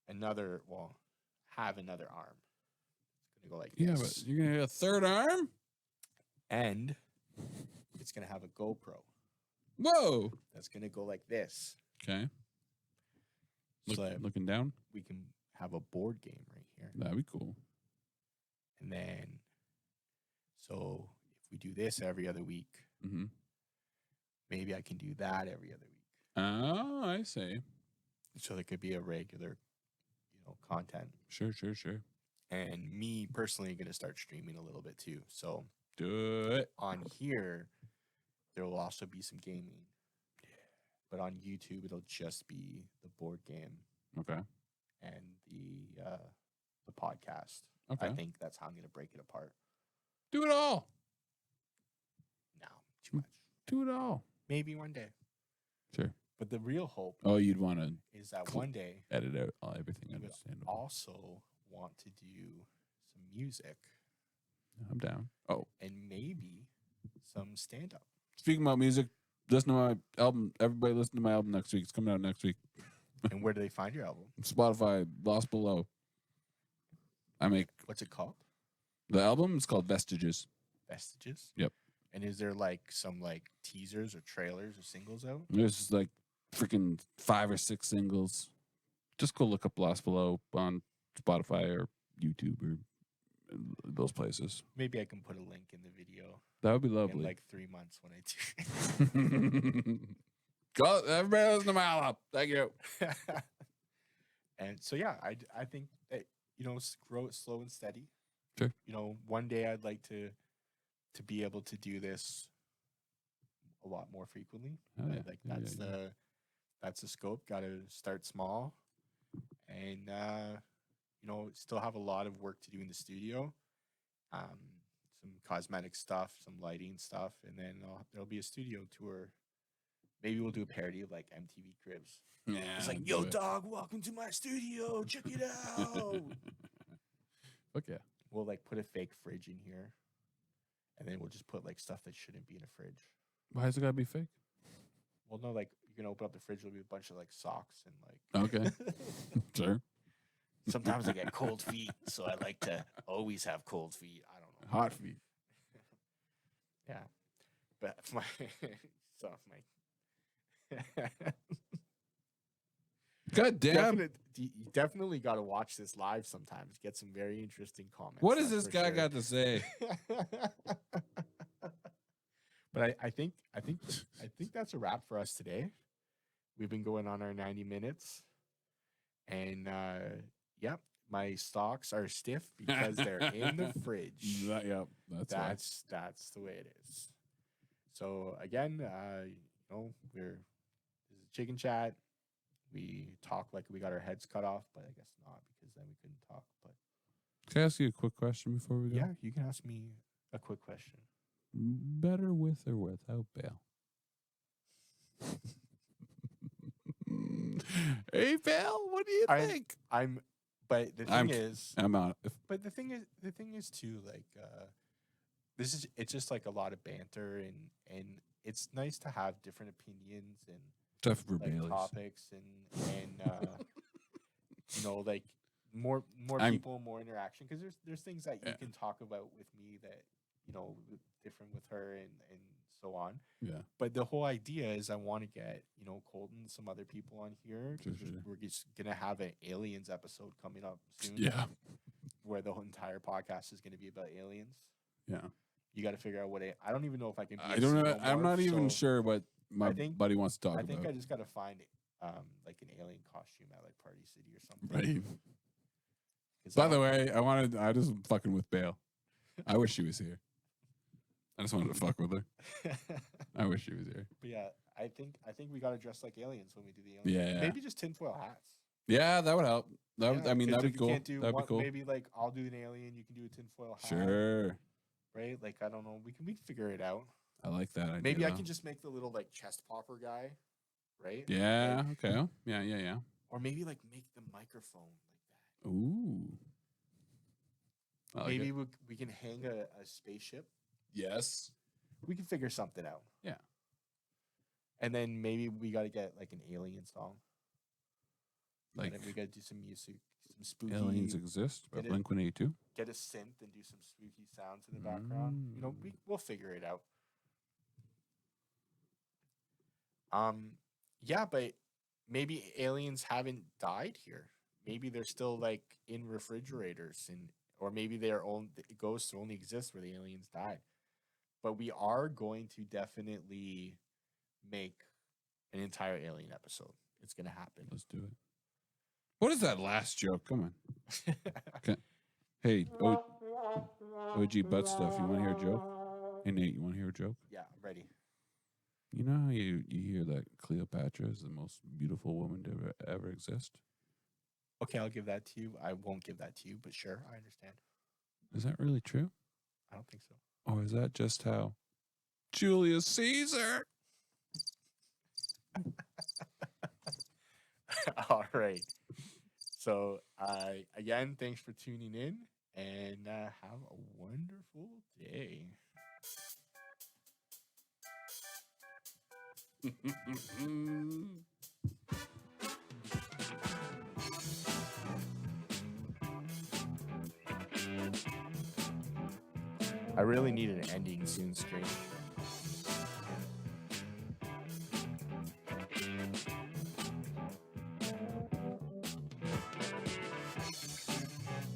have another arm. It's gonna go like this. Yeah, but you're gonna get a third arm, and it's gonna have a GoPro. Whoa! That's gonna go like this. Okay. Looking down? We can have a board game right here. That'd be cool. And then, so if we do this every other week, maybe I can do that every other week. Oh, I see. So there could be a regular, content. Sure. And me personally going to start streaming a little bit too. So do it. On here, there will also be some gaming. But on YouTube, it'll just be the board game. Okay. And the podcast. Okay. I think that's how I'm going to break it apart. Do it all. No, too much. Do it all. Maybe one day. Sure. But the real hope you'd want to is that one day edit out everything. I also want to do some music. I'm down. Oh. And maybe some stand-up. Speaking about music, listen to my album. Everybody listen to my album next week. It's coming out next week. And where do they find your album? Spotify, Lost Below. What's it called? The album is called Vestiges. Vestiges? Yep. And is there like some like teasers or trailers or singles out? There's like freaking 5 or 6 singles. Just go look up Lost Below on Spotify or YouTube or those places. Maybe I can put a link in the video. That would be lovely. In like 3 months when I do. Go, everybody listen to my album. Thank you. And so, yeah, I think that, grow it slow and steady. Sure. One day I'd like to be able to do this a lot more frequently. Oh, yeah. Like that's the scope. Got to start small, and still have a lot of work to do in the studio. Some cosmetic stuff, some lighting stuff, and then there'll be a studio tour. Maybe we'll do a parody of like MTV Cribs. Yeah, it's like, yo, dog, welcome to my studio. Check it out. Okay. We'll like put a fake fridge in here, and then we'll just put like stuff that shouldn't be in a fridge. Why is it gotta be fake? Well, no, like you can open up the fridge, there'll be a bunch of like socks and like. Okay. Sure. Sometimes I get cold feet, so I like to always have cold feet. I don't know. Hot feet. Yeah, but my God damn. You definitely got to watch this live sometimes. Get some very interesting comments. What does this guy got to say? But I think that's a wrap for us today. We've been going on our 90 minutes, and my stocks are stiff because they're in the fridge. Yep, that's the way it is. So again, this is Chicken Chat. We talk like we got our heads cut off, but I guess not because then we couldn't talk. But can I ask you a quick question before we go? Yeah, you can ask me a quick question. Better with or without Bale? Hey, Bale, what do you think? But the thing is, I'm out. But the thing is too, like, it's just like a lot of banter and it's nice to have different opinions and like topics and like more people, more interaction, because there's things that you can talk about with me that different with her and so on. Yeah. But the whole idea is I want to get Colton, some other people on here. Sure. We're just gonna have an aliens episode coming up soon. Yeah. Where the whole entire podcast is gonna be about aliens. Yeah. You got to figure out what I don't even know if I can. I don't know. I'm not even sure what my buddy wants to talk about. I think I just got to find like an alien costume at like Party City or something. Right. By the way, I just fucking with Bale. I wish she was here. I just wanted to fuck with her. I wish she was here. But yeah, I think we got to dress like aliens when we do the aliens. Yeah. Maybe just tinfoil hats. Yeah, that would help. That'd be cool. That'd be cool. Maybe like I'll do an alien, you can do a tinfoil hat. Sure. Right? Like I don't know. We can figure it out. I like that idea. Maybe I can just make the little like chest popper guy. Right? Yeah. Like, okay. Yeah. Or maybe like make the microphone like that. Ooh. Maybe we can hang a spaceship. Yes. We can figure something out. Yeah. And then maybe we got to get like an alien song. Like we got to do some music, some spooky. Aliens Exist by Blink-182. Get a synth and do some spooky sounds in the background. We'll figure it out. Yeah, but maybe aliens haven't died here. Maybe they're still like in refrigerators, or maybe ghosts only exist where the aliens died. But we are going to definitely make an entire alien episode. It's going to happen. Let's do it. What is that last joke? Come on. Okay. Hey, OG butt stuff. You want to hear a joke? Hey, Nate, you want to hear a joke? Yeah, I'm ready. You know how you hear that Cleopatra is the most beautiful woman to ever exist? Okay, I'll give that to you. I won't give that to you, but sure, I understand. Is that really true? I don't think so. Or is that just how Julius Caesar? All right. So, again, thanks for tuning in, and have a wonderful day. I really need an ending soon screen.